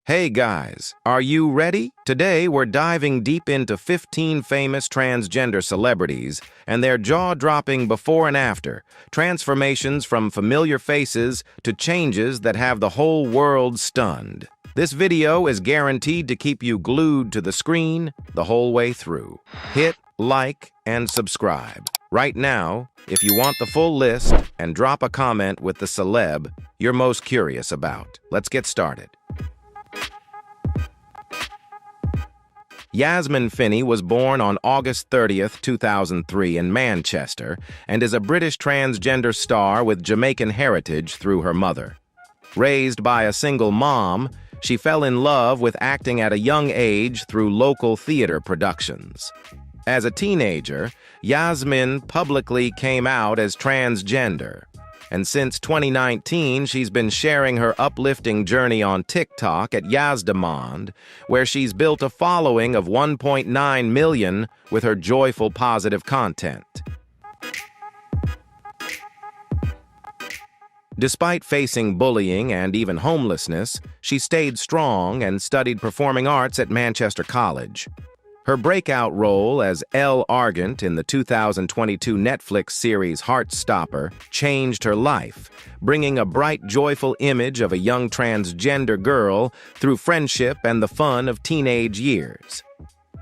Hey guys, are you ready? Today we're diving deep into 15 famous transgender celebrities and their jaw-dropping before and after, transformations from familiar faces to changes that have the whole world stunned. This video is guaranteed to keep you glued to the screen the whole way through. Hit like and subscribe right now if you want the full list, and drop a comment with the celeb you're most curious about. Let's get started. Yasmin Finney was born on August 30th, 2003 in Manchester and is a British transgender star with Jamaican heritage through her mother. Raised by a single mom, she fell in love with acting at a young age through local theater productions. As a teenager, Yasmin publicly came out as transgender, and since 2019, she's been sharing her uplifting journey on TikTok at Yazdamand, where she's built a following of 1.9 million with her joyful, positive content. Despite facing bullying and even homelessness, she stayed strong and studied performing arts at Manchester College. Her breakout role as Elle Argent in the 2022 Netflix series Heartstopper changed her life, bringing a bright, joyful image of a young transgender girl through friendship and the fun of teenage years.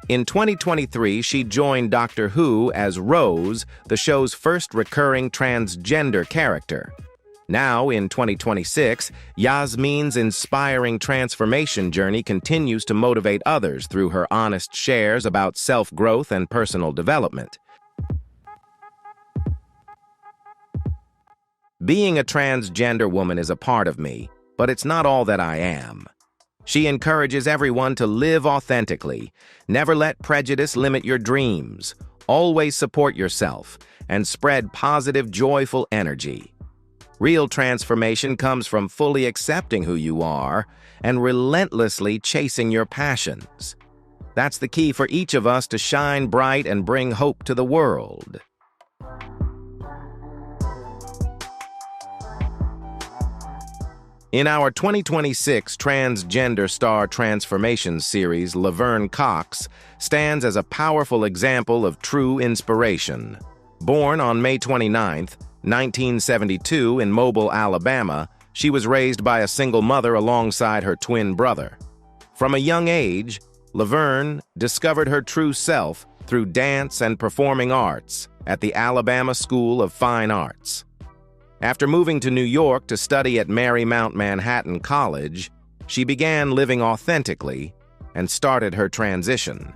In 2023, she joined Doctor Who as Rose, the show's first recurring transgender character. Now, in 2026, Yasmin's inspiring transformation journey continues to motivate others through her honest shares about self-growth and personal development. Being a transgender woman is a part of me, but it's not all that I am. She encourages everyone to live authentically, never let prejudice limit your dreams, always support yourself, and spread positive, joyful energy. Real transformation comes from fully accepting who you are and relentlessly chasing your passions. That's the key for each of us to shine bright and bring hope to the world. In our 2026 Transgender Star Transformation series, Laverne Cox stands as a powerful example of true inspiration. Born on May 29th, 1972 in Mobile, Alabama, she was raised by a single mother alongside her twin brother. From a young age, Laverne discovered her true self through dance and performing arts at the Alabama School of Fine Arts. After moving to New York to study at Marymount Manhattan College, she began living authentically and started her transition.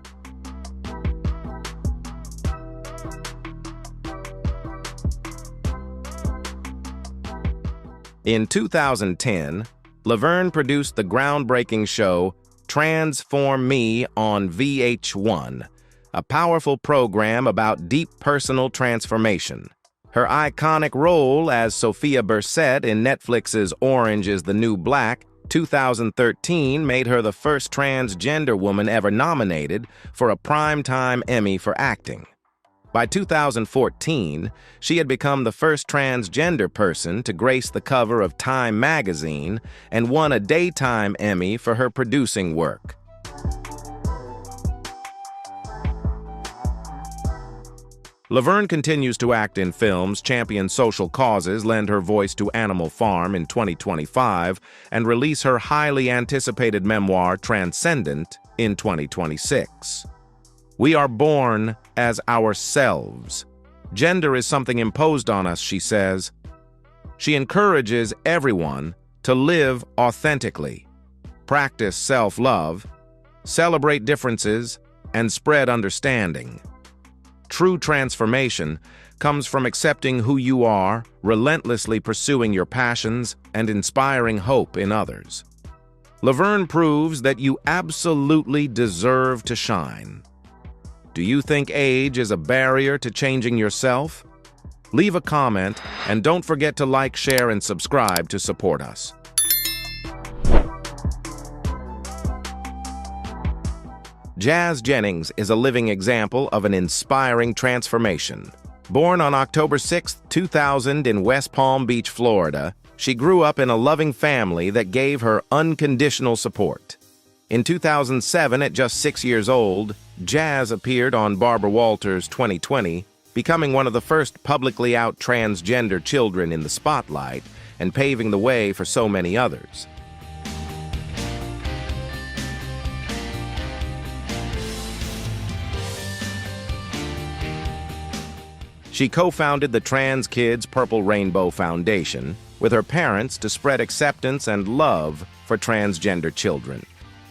In 2010, Laverne produced the groundbreaking show Transform Me on VH1, a powerful program about deep personal transformation. Her iconic role as Sophia Bursette in Netflix's Orange is the New Black 2013 made her the first transgender woman ever nominated for a Primetime Emmy for acting. By 2014, she had become the first transgender person to grace the cover of Time magazine and won a Daytime Emmy for her producing work. Laverne continues to act in films, champion social causes, lend her voice to Animal Farm in 2025, and release her highly anticipated memoir Transcendent in 2026. We are born as ourselves. Gender is something imposed on us, she says. She encourages everyone to live authentically, practice self-love, celebrate differences, and spread understanding. True transformation comes from accepting who you are, relentlessly pursuing your passions, and inspiring hope in others. Laverne proves that you absolutely deserve to shine. Do you think age is a barrier to changing yourself? Leave a comment, and don't forget to like, share, and subscribe to support us. Jazz Jennings is a living example of an inspiring transformation. Born on October 6, 2000 in West Palm Beach, Florida, She grew up in a loving family that gave her unconditional support. In 2007, at just 6 years old, Jazz appeared on Barbara Walters' 2020, becoming one of the first publicly out transgender children in the spotlight and paving the way for so many others. She co-founded the Trans Kids Purple Rainbow Foundation with her parents to spread acceptance and love for transgender children.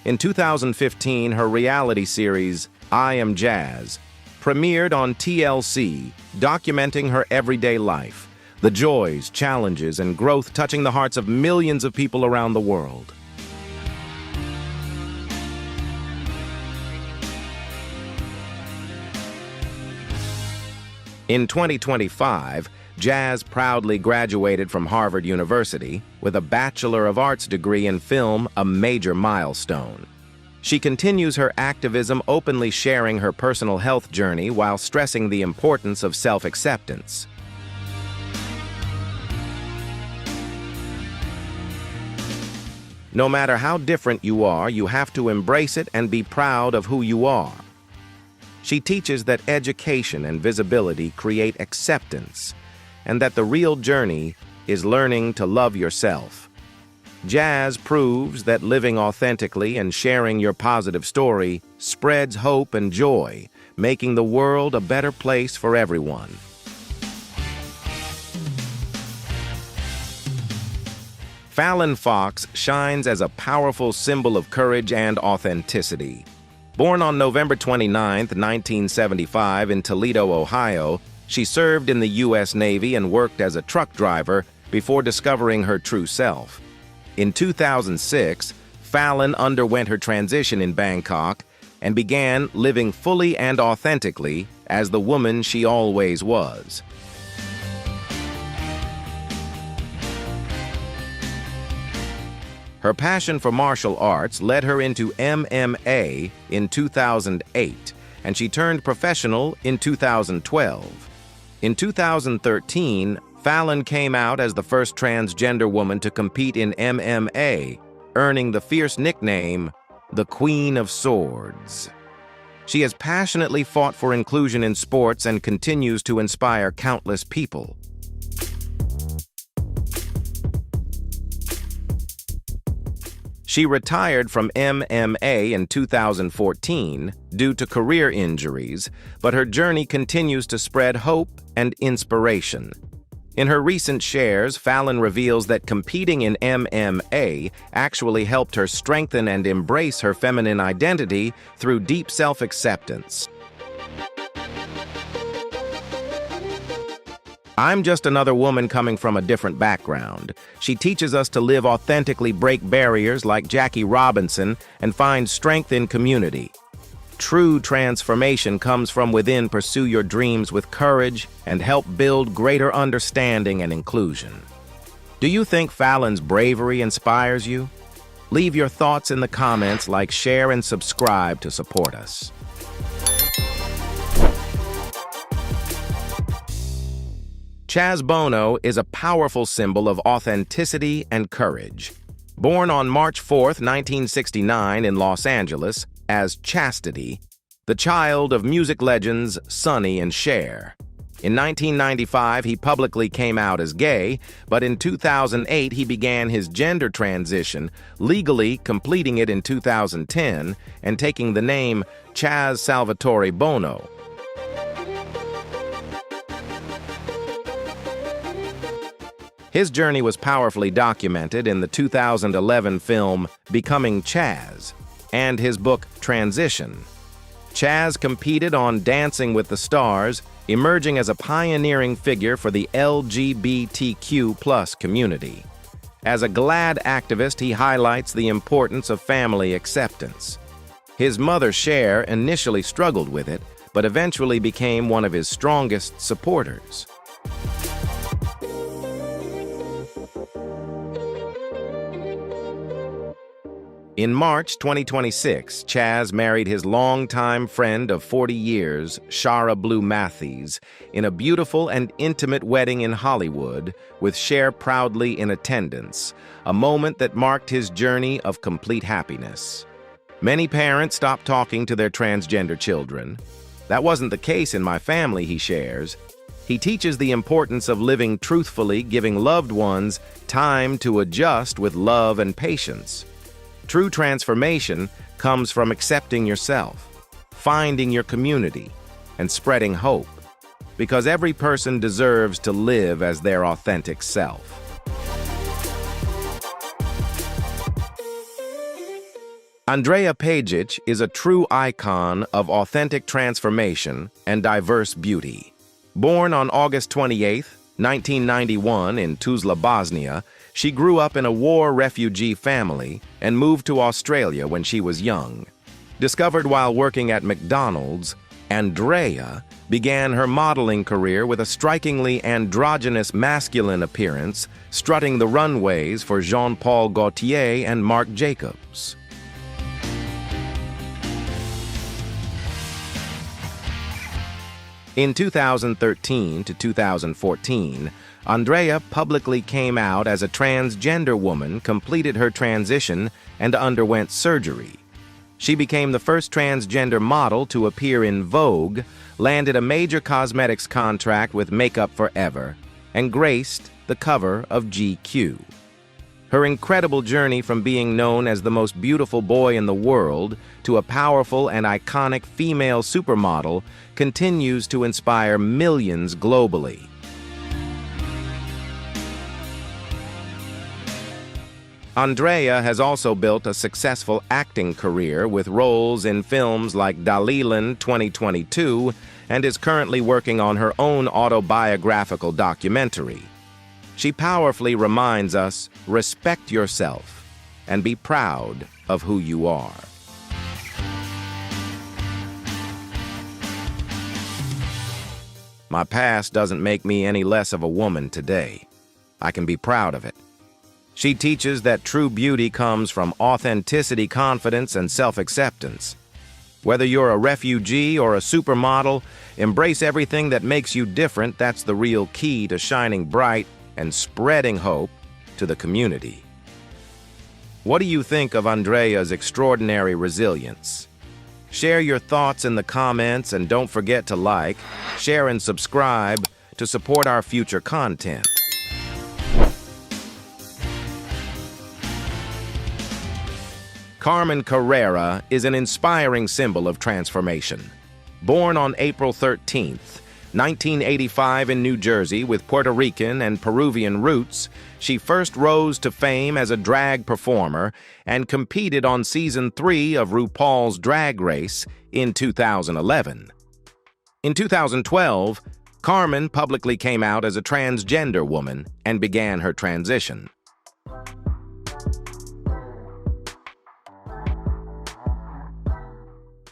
In 2015, her reality series, I Am Jazz, premiered on TLC, documenting her everyday life, the joys, challenges, and growth touching the hearts of millions of people around the world. In 2025, Jazz proudly graduated from Harvard University with a Bachelor of Arts degree in film, a major milestone. She continues her activism, openly sharing her personal health journey while stressing the importance of self-acceptance. No matter how different you are, you have to embrace it and be proud of who you are. She teaches that education and visibility create acceptance, and that the real journey is learning to love yourself. Jazz proves that living authentically and sharing your positive story spreads hope and joy, making the world a better place for everyone. Laverne Cox shines as a powerful symbol of courage and authenticity. Born on November 29, 1975 in Toledo, Ohio, she served in the U.S. Navy and worked as a truck driver before discovering her true self. In 2006, Laverne underwent her transition in Bangkok and began living fully and authentically as the woman she always was. Her passion for martial arts led her into MMA in 2008, and she turned professional in 2012. In 2013, Laverne came out as the first transgender woman to compete in MMA, earning the fierce nickname, the Queen of Swords. She has passionately fought for inclusion in sports and continues to inspire countless people. She retired from MMA in 2014 due to career injuries, but her journey continues to spread hope and inspiration. In her recent shares, Laverne reveals that competing in MMA actually helped her strengthen and embrace her feminine identity through deep self-acceptance. I'm just another woman coming from a different background. She teaches us to live authentically, break barriers like Jackie Robinson, and find strength in community. True transformation comes from within. Pursue your dreams with courage and help build greater understanding and inclusion. Do you think Lavern's bravery inspires you? Leave your thoughts in the comments, like, share, and subscribe to support us. Chaz Bono is a powerful symbol of authenticity and courage. Born on March 4, 1969 in Los Angeles as Chastity, the child of music legends Sonny and Cher. In 1995, he publicly came out as gay, but in 2008 he began his gender transition, legally completing it in 2010 and taking the name Chaz Salvatore Bono. His journey was powerfully documented in the 2011 film Becoming Chaz and his book Transition. Chaz competed on Dancing with the Stars, emerging as a pioneering figure for the LGBTQ+ community. As a GLAAD activist, he highlights the importance of family acceptance. His mother, Cher, initially struggled with it, but eventually became one of his strongest supporters. In March 2026, Chaz married his longtime friend of 40 years, Shara Blue Matthews, in a beautiful and intimate wedding in Hollywood, with Cher proudly in attendance, a moment that marked his journey of complete happiness. Many parents stop talking to their transgender children. That wasn't the case in my family, he shares. He teaches the importance of living truthfully, giving loved ones time to adjust with love and patience. True transformation comes from accepting yourself, finding your community, and spreading hope, because every person deserves to live as their authentic self. Elliot Page is a true icon of authentic transformation and diverse beauty. Born on August 28, 1991 in Tuzla, Bosnia, she grew up in a war refugee family and moved to Australia when she was young. Discovered while working at McDonald's, Andrea began her modeling career with a strikingly androgynous masculine appearance, strutting the runways for Jean-Paul Gaultier and Marc Jacobs. In 2013 to 2014, Andrea publicly came out as a transgender woman, completed her transition, and underwent surgery. She became the first transgender model to appear in Vogue, landed a major cosmetics contract with Makeup Forever, and graced the cover of GQ. Her incredible journey from being known as the most beautiful boy in the world to a powerful and iconic female supermodel continues to inspire millions globally. Andrea has also built a successful acting career with roles in films like Dalilan 2022 and is currently working on her own autobiographical documentary. She powerfully reminds us, respect yourself and be proud of who you are. My past doesn't make me any less of a woman today. I can be proud of it. She teaches that true beauty comes from authenticity, confidence, and self-acceptance. Whether you're a refugee or a supermodel, embrace everything that makes you different. That's the real key to shining bright and spreading hope to the community. What do you think of Andrea's extraordinary resilience? Share your thoughts in the comments and don't forget to like, share, and subscribe to support our future content. Carmen Carrera is an inspiring symbol of transformation. Born on April 13, 1985 in New Jersey with Puerto Rican and Peruvian roots, she first rose to fame as a drag performer and competed on Season 3 of RuPaul's Drag Race in 2011. In 2012, Carmen publicly came out as a transgender woman and began her transition.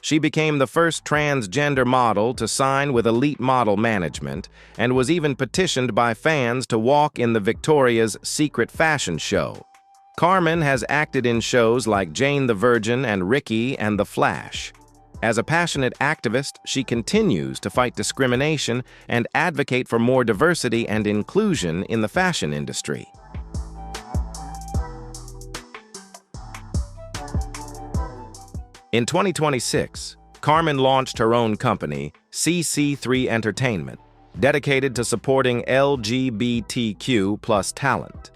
She became the first transgender model to sign with Elite Model Management and was even petitioned by fans to walk in the Victoria's Secret fashion show. Carmen has acted in shows like Jane the Virgin and Ricky and The Flash. As a passionate activist, she continues to fight discrimination and advocate for more diversity and inclusion in the fashion industry. In 2026, Carmen launched her own company, CC3 Entertainment, dedicated to supporting LGBTQ plus talent.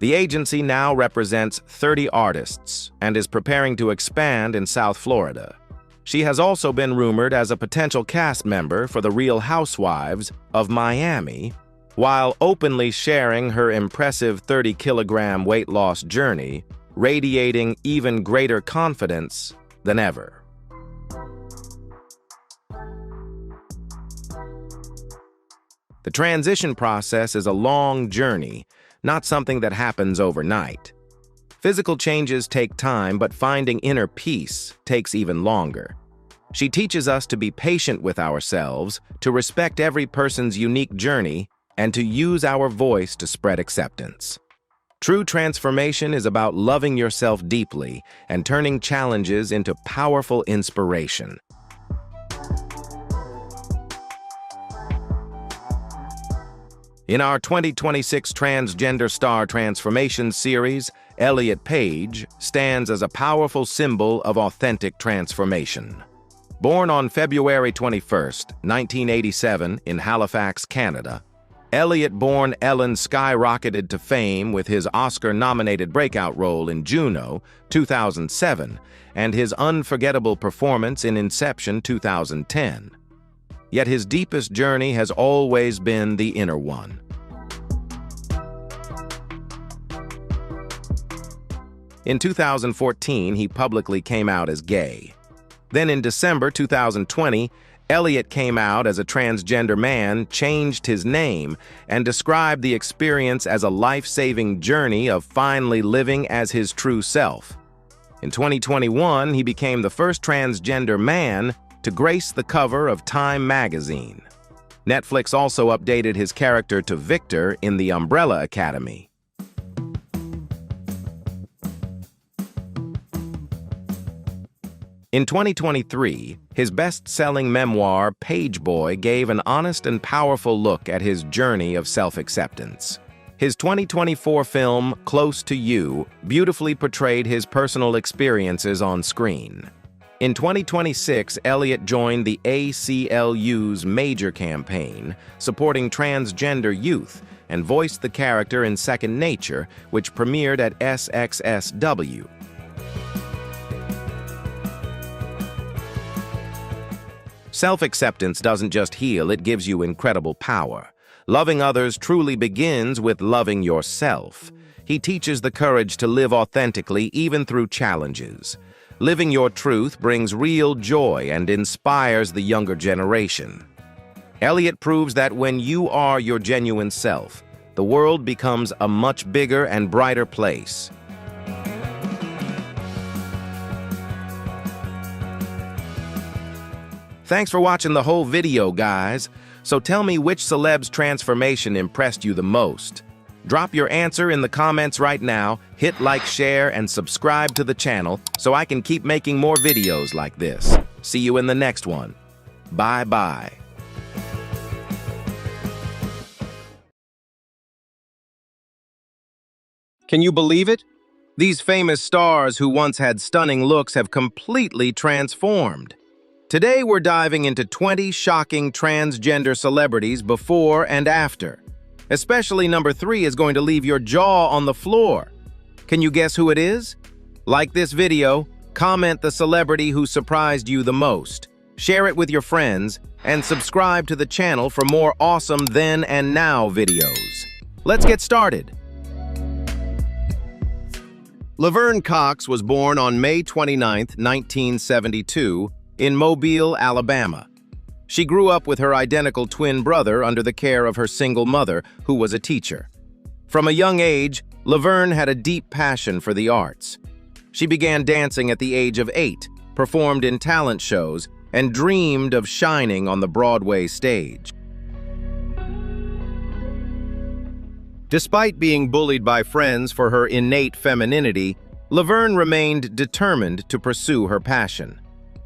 The agency now represents 30 artists and is preparing to expand in South Florida. She has also been rumored as a potential cast member for The Real Housewives of Miami, while openly sharing her impressive 30-kilogram weight loss journey, radiating even greater confidence than ever. The transition process is a long journey, not something that happens overnight. Physical changes take time, but finding inner peace takes even longer. She teaches us to be patient with ourselves, to respect every person's unique journey, and to use our voice to spread acceptance. True transformation is about loving yourself deeply and turning challenges into powerful inspiration. In our 2026 Transgender Star Transformation series, Elliot Page stands as a powerful symbol of authentic transformation. Born on February 21, 1987, in Halifax, Canada, Elliot-born Ellen skyrocketed to fame with his Oscar-nominated breakout role in Juno, 2007, and his unforgettable performance in Inception, 2010. Yet his deepest journey has always been the inner one. In 2014, he publicly came out as gay. Then in December 2020, Elliot came out as a transgender man, changed his name, and described the experience as a life-saving journey of finally living as his true self. In 2021, he became the first transgender man to grace the cover of Time magazine. Netflix also updated his character to Victor in The Umbrella Academy. In 2023, his best-selling memoir, Pageboy, gave an honest and powerful look at his journey of self-acceptance. His 2024 film, Close to You, beautifully portrayed his personal experiences on screen. In 2026, Elliot joined the ACLU's major campaign, supporting transgender youth, and voiced the character in Second Nature, which premiered at SXSW. Self-acceptance doesn't just heal, it gives you incredible power. Loving others truly begins with loving yourself. He teaches the courage to live authentically even through challenges. Living your truth brings real joy and inspires the younger generation. Elliot proves that when you are your genuine self, the world becomes a much bigger and brighter place. Thanks for watching the whole video, guys. So tell me which celeb's transformation impressed you the most. Drop your answer in the comments right now, hit like, share, and subscribe to the channel so I can keep making more videos like this. See you in the next one. Bye-bye. Can you believe it? These famous stars who once had stunning looks have completely transformed. Today we're diving into 20 shocking transgender celebrities before and after. Especially number 3 is going to leave your jaw on the floor. Can you guess who it is? Like this video, comment the celebrity who surprised you the most, share it with your friends, and subscribe to the channel for more awesome then and now videos. Let's get started. Laverne Cox was born on May 29, 1972, in Mobile, Alabama. She grew up with her identical twin brother under the care of her single mother, who was a teacher. From a young age, Laverne had a deep passion for the arts. She began dancing at the age of 8, performed in talent shows, and dreamed of shining on the Broadway stage. Despite being bullied by friends for her innate femininity, Laverne remained determined to pursue her passion.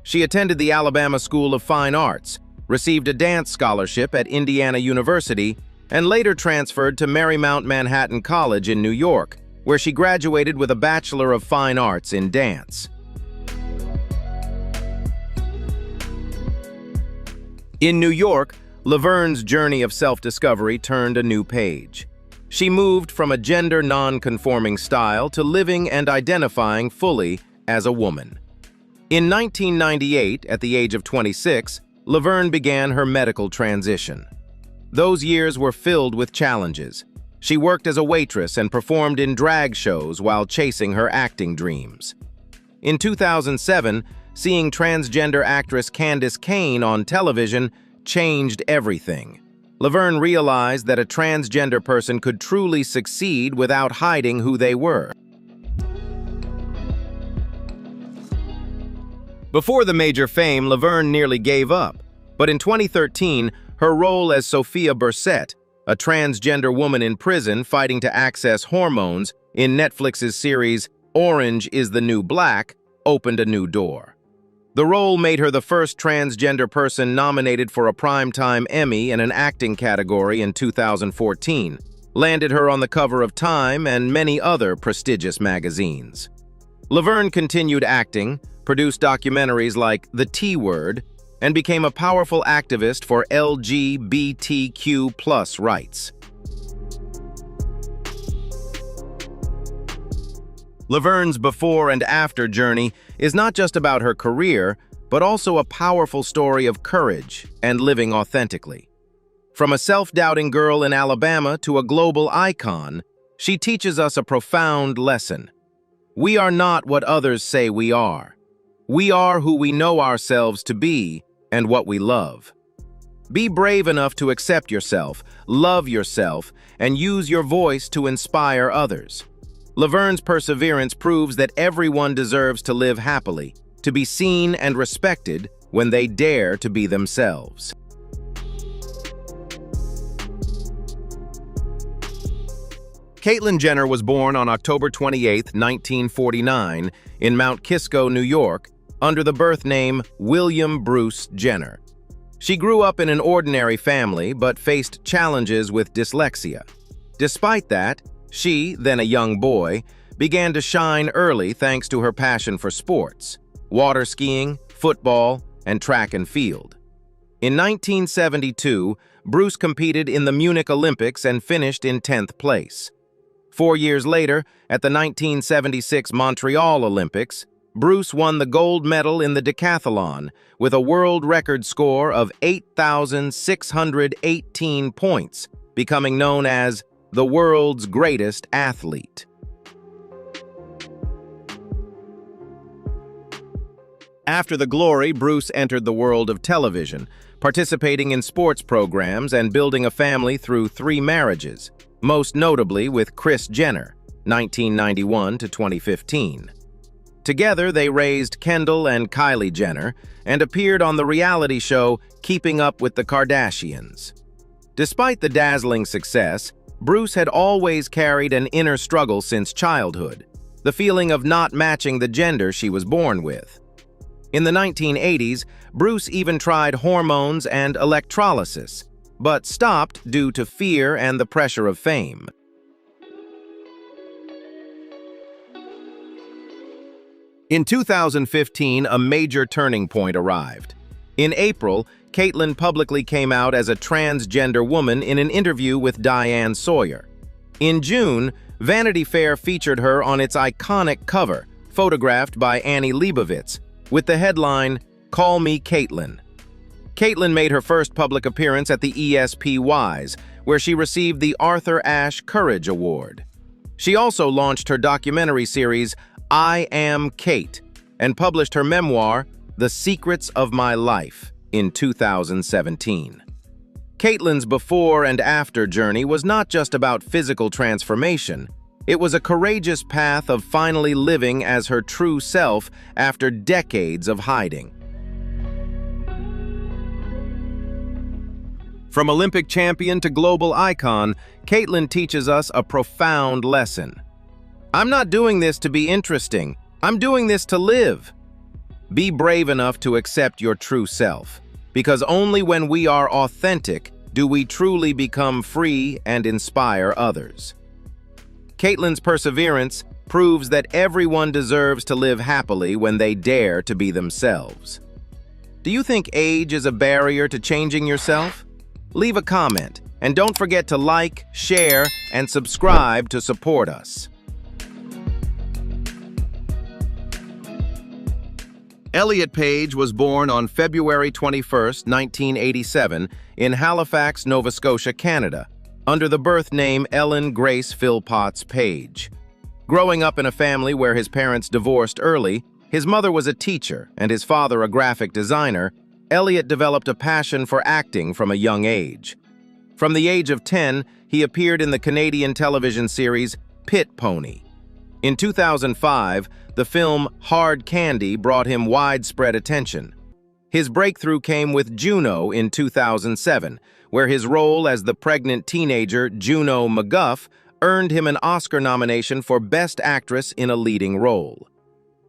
She attended the Alabama School of Fine Arts, received a dance scholarship at Indiana University, and later transferred to Marymount Manhattan College in New York, where she graduated with a Bachelor of Fine Arts in Dance. In New York, Laverne's journey of self-discovery turned a new page. She moved from a gender non-conforming style to living and identifying fully as a woman. In 1998, at the age of 26, Laverne began her medical transition. Those years were filled with challenges. She worked as a waitress and performed in drag shows while chasing her acting dreams. In 2007, seeing transgender actress Candace Cain on television changed everything. Laverne realized that a transgender person could truly succeed without hiding who they were. Before the major fame, Laverne nearly gave up, but in 2013, her role as Sophia Bursette a transgender woman in prison fighting to access hormones in Netflix's series Orange is the New Black, opened a new door. The role made her the first transgender person nominated for a Primetime Emmy in an acting category in 2014, landed her on the cover of Time and many other prestigious magazines. Laverne continued acting, produced documentaries like The T Word, and became a powerful activist for LGBTQ+ rights. Laverne's before and after journey is not just about her career, but also a powerful story of courage and living authentically. From a self-doubting girl in Alabama to a global icon, she teaches us a profound lesson. We are not what others say we are. We are who we know ourselves to be and what we love. Be brave enough to accept yourself, love yourself, and use your voice to inspire others. Laverne's perseverance proves that everyone deserves to live happily, to be seen and respected when they dare to be themselves. Caitlyn Jenner was born on October 28, 1949, in Mount Kisco, New York, under the birth name William Bruce Jenner. She grew up in an ordinary family but faced challenges with dyslexia. Despite that, she, then a young boy, began to shine early thanks to her passion for sports, water skiing, football, and track and field. In 1972, Bruce competed in the Munich Olympics and finished in 10th place. 4 years later, at the 1976 Montreal Olympics, Bruce won the gold medal in the decathlon with a world record score of 8,618 points, becoming known as the world's greatest athlete. After the glory, Bruce entered the world of television, participating in sports programs and building a family through 3 marriages, most notably with Kris Jenner, 1991 to 2015. Together, they raised Kendall and Kylie Jenner and appeared on the reality show Keeping Up with the Kardashians. Despite the dazzling success, Bruce had always carried an inner struggle since childhood, the feeling of not matching the gender she was born with. In the 1980s, Bruce even tried hormones and electrolysis, but stopped due to fear and the pressure of fame. In 2015, a major turning point arrived. In April, Caitlyn publicly came out as a transgender woman in an interview with Diane Sawyer. In June, Vanity Fair featured her on its iconic cover, photographed by Annie Leibovitz, with the headline, "Call Me Caitlyn." Caitlyn made her first public appearance at the ESPYs, where she received the Arthur Ashe Courage Award. She also launched her documentary series, I Am Kate, and published her memoir, The Secrets of My Life, in 2017. Caitlyn's before and after journey was not just about physical transformation. It was a courageous path of finally living as her true self after decades of hiding. From Olympic champion to global icon, Caitlyn teaches us a profound lesson. I'm not doing this to be interesting. I'm doing this to live. Be brave enough to accept your true self, because only when we are authentic do we truly become free and inspire others. Caitlyn's perseverance proves that everyone deserves to live happily when they dare to be themselves. Do you think age is a barrier to changing yourself? Leave a comment, and don't forget to like, share, and subscribe to support us. Elliot Page was born on February 21, 1987, in Halifax, Nova Scotia, Canada, under the birth name Ellen Grace Philpotts Page. Growing up in a family where his parents divorced early, his mother was a teacher and his father a graphic designer, Elliot developed a passion for acting from a young age. From the age of 10, he appeared in the Canadian television series Pit Pony. In 2005, the film Hard Candy brought him widespread attention. His breakthrough came with Juno in 2007, where his role as the pregnant teenager Juno McGuff earned him an Oscar nomination for Best Actress in a Leading Role.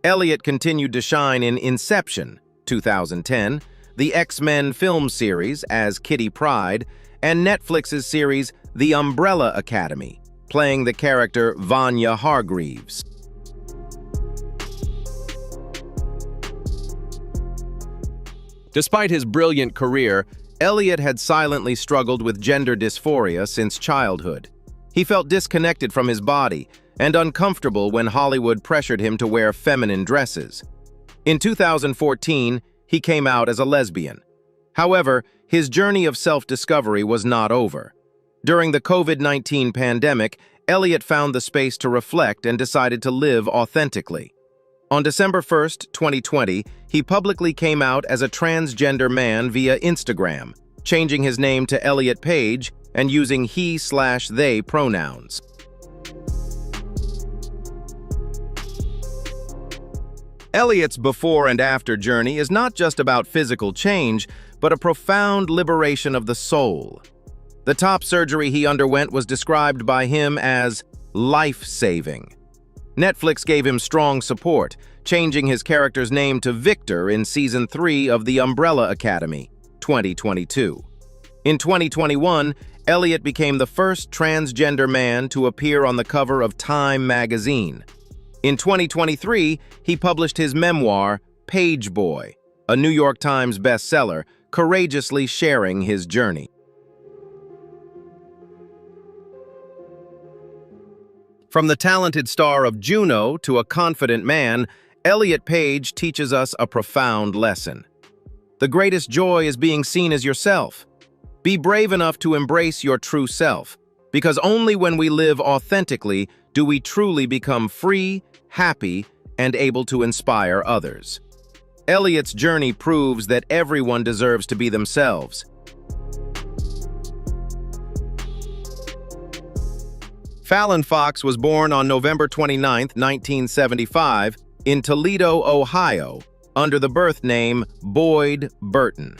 Elliot continued to shine in Inception, 2010, the X-Men film series as Kitty Pryde, and Netflix's series The Umbrella Academy, playing the character Vanya Hargreaves. Despite his brilliant career, Elliot had silently struggled with gender dysphoria since childhood. He felt disconnected from his body and uncomfortable when Hollywood pressured him to wear feminine dresses. In 2014, he came out as a lesbian. However, his journey of self-discovery was not over. During the COVID-19 pandemic, Elliot found the space to reflect and decided to live authentically. On December 1, 2020, he publicly came out as a transgender man via Instagram, changing his name to Elliot Page and using he/they pronouns. Elliot's before and after journey is not just about physical change, but a profound liberation of the soul. The top surgery he underwent was described by him as life-saving. Netflix gave him strong support, changing his character's name to Victor in Season 3 of The Umbrella Academy, 2022. In 2021, Elliot became the first transgender man to appear on the cover of Time magazine. In 2023, he published his memoir, Pageboy, a New York Times bestseller, courageously sharing his journey. From the talented star of Juno to a confident man, Elliot Page teaches us a profound lesson. The greatest joy is being seen as yourself. Be brave enough to embrace your true self, because only when we live authentically do we truly become free, happy, and able to inspire others. Elliot's journey proves that everyone deserves to be themselves. Fallon Fox was born on November 29, 1975, in Toledo, Ohio, under the birth name Boyd Burton.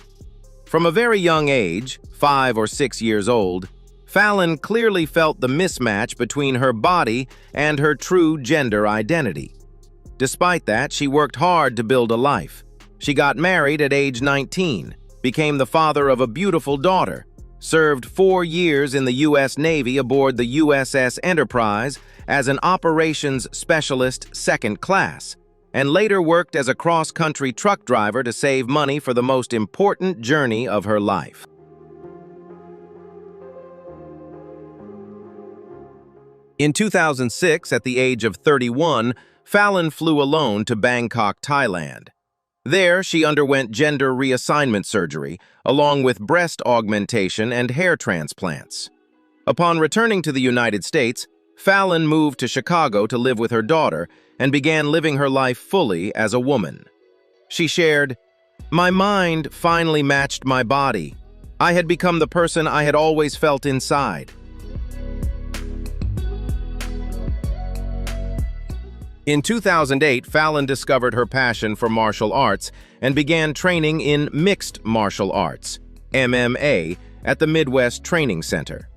From a very young age, 5 or 6 years old, Fallon clearly felt the mismatch between her body and her true gender identity. Despite that, she worked hard to build a life. She got married at age 19, became the father of a beautiful daughter, served 4 years in the U.S. Navy aboard the USS Enterprise as an operations specialist second class, and later worked as a cross-country truck driver to save money for the most important journey of her life. In 2006, at the age of 31, Fallon flew alone to Bangkok, Thailand. There, she underwent gender reassignment surgery, along with breast augmentation and hair transplants. Upon returning to the United States, Fallon moved to Chicago to live with her daughter and began living her life fully as a woman. She shared, "My mind finally matched my body. I had become the person I had always felt inside." In 2008, Fallon discovered her passion for martial arts and began training in mixed martial arts, MMA, at the Midwest Training Center.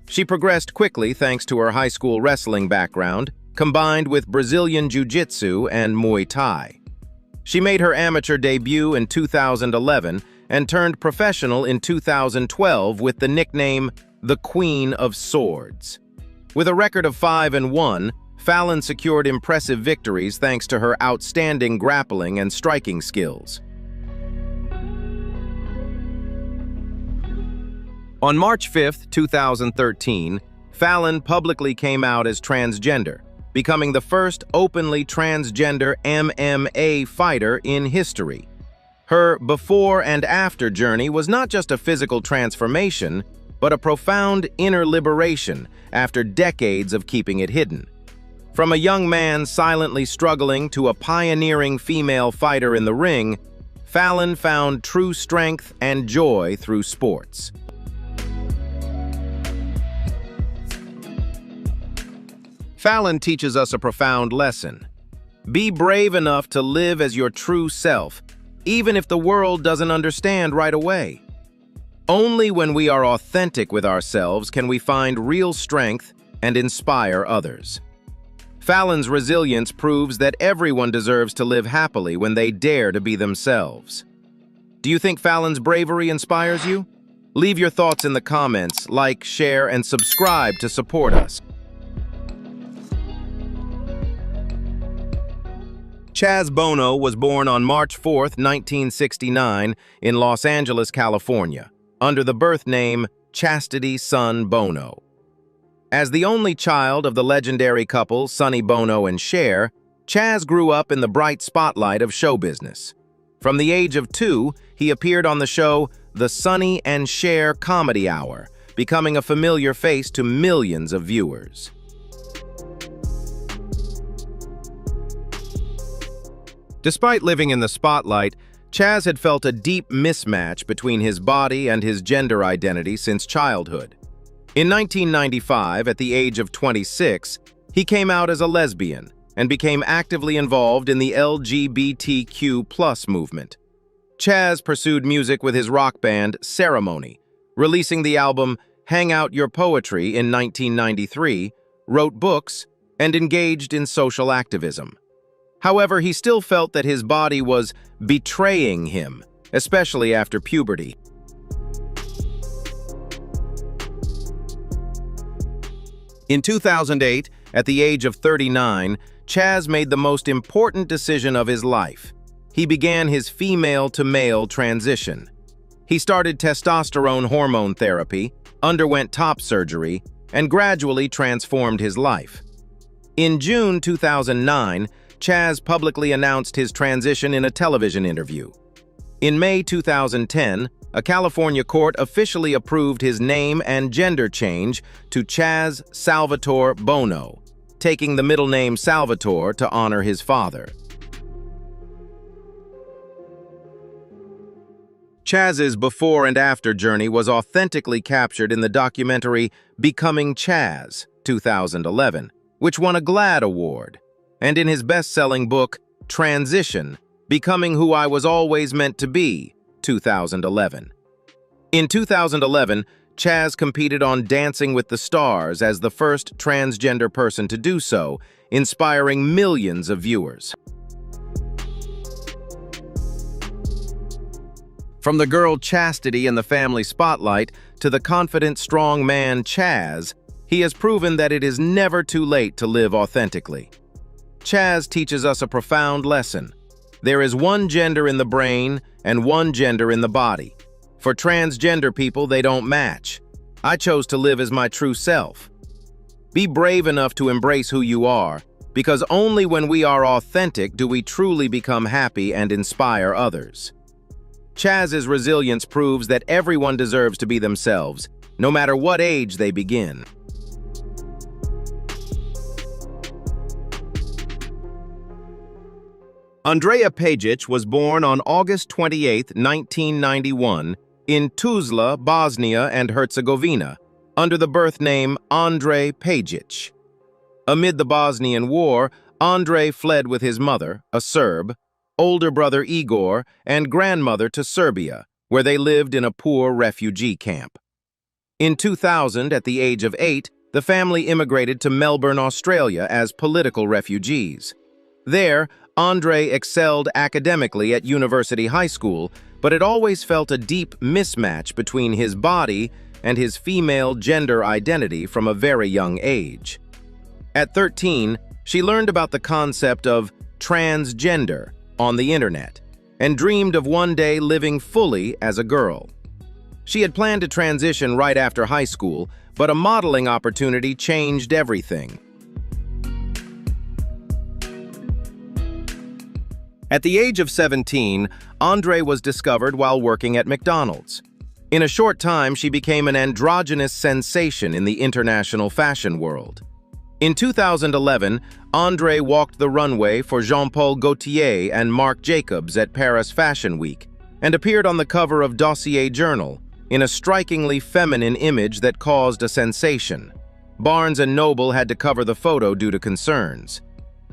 She progressed quickly thanks to her high school wrestling background, combined with Brazilian Jiu-Jitsu and Muay Thai. She made her amateur debut in 2011 and turned professional in 2012 with the nickname the Queen of Swords. With a record of 5-1, Fallon secured impressive victories thanks to her outstanding grappling and striking skills. On March 5, 2013, Fallon publicly came out as transgender, becoming the first openly transgender MMA fighter in history. Her before and after journey was not just a physical transformation, but a profound inner liberation after decades of keeping it hidden. From a young man silently struggling to a pioneering female fighter in the ring, Fallon found true strength and joy through sports. Fallon teaches us a profound lesson. Be brave enough to live as your true self, even if the world doesn't understand right away. Only when we are authentic with ourselves can we find real strength and inspire others. Fallon's resilience proves that everyone deserves to live happily when they dare to be themselves. Do you think Fallon's bravery inspires you? Leave your thoughts in the comments, like, share, and subscribe to support us. Chaz Bono was born on March 4, 1969, in Los Angeles, California, under the birth name Chastity Sun Bono. As the only child of the legendary couple Sonny Bono and Cher, Chaz grew up in the bright spotlight of show business. From the age of 2, he appeared on the show The Sonny and Cher Comedy Hour, becoming a familiar face to millions of viewers. Despite living in the spotlight, Chaz had felt a deep mismatch between his body and his gender identity since childhood. In 1995, at the age of 26, he came out as a lesbian and became actively involved in the LGBTQ+ movement. Chaz pursued music with his rock band Ceremony, releasing the album Hang Out Your Poetry in 1993, wrote books, and engaged in social activism. However, he still felt that his body was betraying him, especially after puberty. In 2008, at the age of 39, Chaz made the most important decision of his life. He began his female-to-male transition. He started testosterone hormone therapy, underwent top surgery, and gradually transformed his life. In June 2009, Chaz publicly announced his transition in a television interview. In May 2010, a California court officially approved his name and gender change to Chaz Salvatore Bono, taking the middle name Salvatore to honor his father. Chaz's before and after journey was authentically captured in the documentary Becoming Chaz, 2011, which won a GLAAD Award, and in his best-selling book, Transition, Becoming Who I Was Always Meant to Be, 2011. In 2011, Chaz competed on Dancing with the Stars as the first transgender person to do so, inspiring millions of viewers. From the girl Chastity in the family spotlight to the confident, strong man Chaz, he has proven that it is never too late to live authentically. Chaz teaches us a profound lesson. There is one gender in the brain and one gender in the body. For transgender people, they don't match. I chose to live as my true self. Be brave enough to embrace who you are, because only when we are authentic do we truly become happy and inspire others. Chaz's resilience proves that everyone deserves to be themselves, no matter what age they begin. Andrea Pagich was born on August 28, 1991, in Tuzla, Bosnia and Herzegovina, under the birth name Andre Pagich. Amid the Bosnian War, Andre fled with his mother, a Serb, older brother Igor, and grandmother to Serbia, where they lived in a poor refugee camp. In 2000, at the age of 8, the family immigrated to Melbourne, Australia as political refugees. There, Andre excelled academically at University High School, but had always felt a deep mismatch between his body and his female gender identity from a very young age. At 13, she learned about the concept of transgender on the internet and dreamed of one day living fully as a girl. She had planned to transition right after high school, but a modeling opportunity changed everything. At the age of 17, Andre was discovered while working at McDonald's. In a short time, she became an androgynous sensation in the international fashion world. In 2011, Andre walked the runway for Jean-Paul Gaultier and Marc Jacobs at Paris Fashion Week and appeared on the cover of Dossier Journal in a strikingly feminine image that caused a sensation. Barnes & Noble had to cover the photo due to concerns.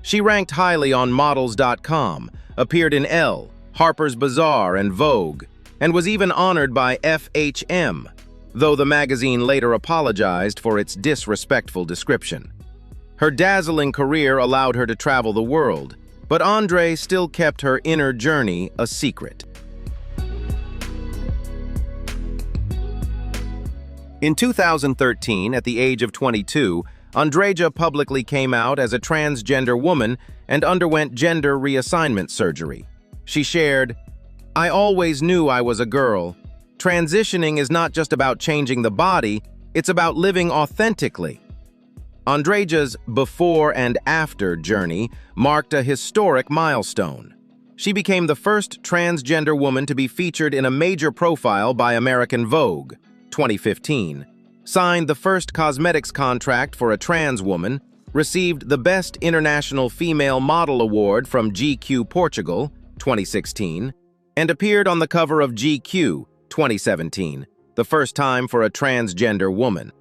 She ranked highly on models.com, appeared in Elle, Harper's Bazaar, and Vogue, and was even honored by FHM, though the magazine later apologized for its disrespectful description. Her dazzling career allowed her to travel the world, but Andre still kept her inner journey a secret. In 2013, at the age of 22, Andreja publicly came out as a transgender woman and underwent gender reassignment surgery. She shared, "I always knew I was a girl. Transitioning is not just about changing the body, it's about living authentically." Andreja's before and after journey marked a historic milestone. She became the first transgender woman to be featured in a major profile by American Vogue, 2015, signed the first cosmetics contract for a trans woman, received the Best International Female Model Award from GQ Portugal, 2016, and appeared on the cover of GQ, 2017, the first time for a transgender woman.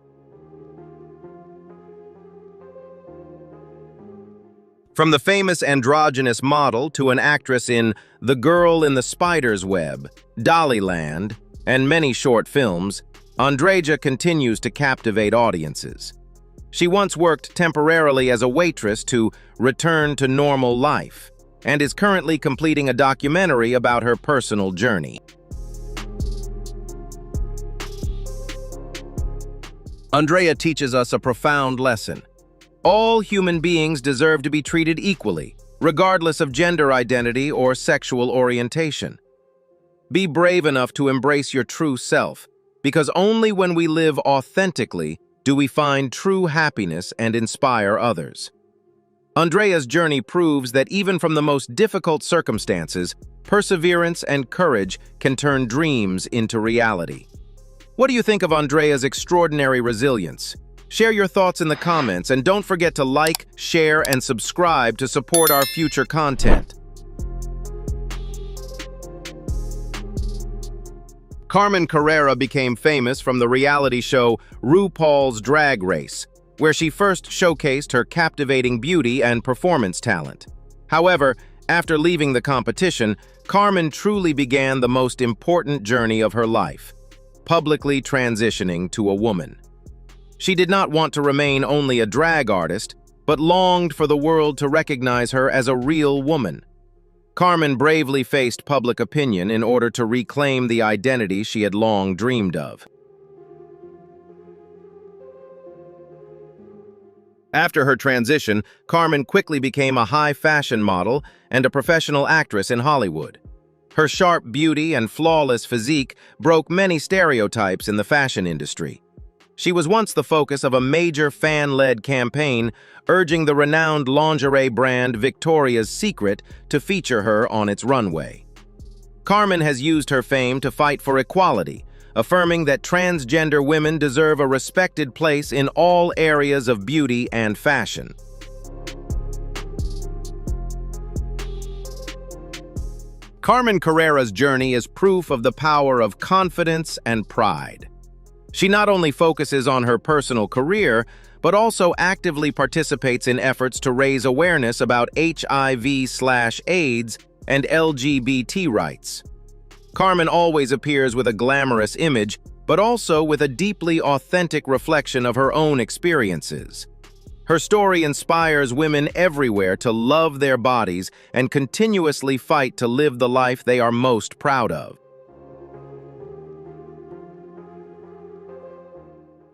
From the famous androgynous model to an actress in The Girl in the Spider's Web, Dollyland, and many short films, Andreja continues to captivate audiences. She once worked temporarily as a waitress to return to normal life, and is currently completing a documentary about her personal journey. Andreja teaches us a profound lesson. All human beings deserve to be treated equally, regardless of gender identity or sexual orientation. Be brave enough to embrace your true self, because only when we live authentically do we find true happiness and inspire others. Andreja's journey proves that even from the most difficult circumstances, perseverance and courage can turn dreams into reality. What do you think of Andreja's extraordinary resilience? Share your thoughts in the comments, and don't forget to like, share, and subscribe to support our future content. Carmen Carrera became famous from the reality show RuPaul's Drag Race, where she first showcased her captivating beauty and performance talent. However, after leaving the competition, Carmen truly began the most important journey of her life, publicly transitioning to a woman. She did not want to remain only a drag artist, but longed for the world to recognize her as a real woman. Carmen bravely faced public opinion in order to reclaim the identity she had long dreamed of. After her transition, Carmen quickly became a high-fashion model and a professional actress in Hollywood. Her sharp beauty and flawless physique broke many stereotypes in the fashion industry. She was once the focus of a major fan-led campaign urging the renowned lingerie brand Victoria's Secret to feature her on its runway. Carmen has used her fame to fight for equality, affirming that transgender women deserve a respected place in all areas of beauty and fashion. Carmen Carrera's journey is proof of the power of confidence and pride. She not only focuses on her personal career, but also actively participates in efforts to raise awareness about HIV/AIDS and LGBT rights. Carmen always appears with a glamorous image, but also with a deeply authentic reflection of her own experiences. Her story inspires women everywhere to love their bodies and continuously fight to live the life they are most proud of.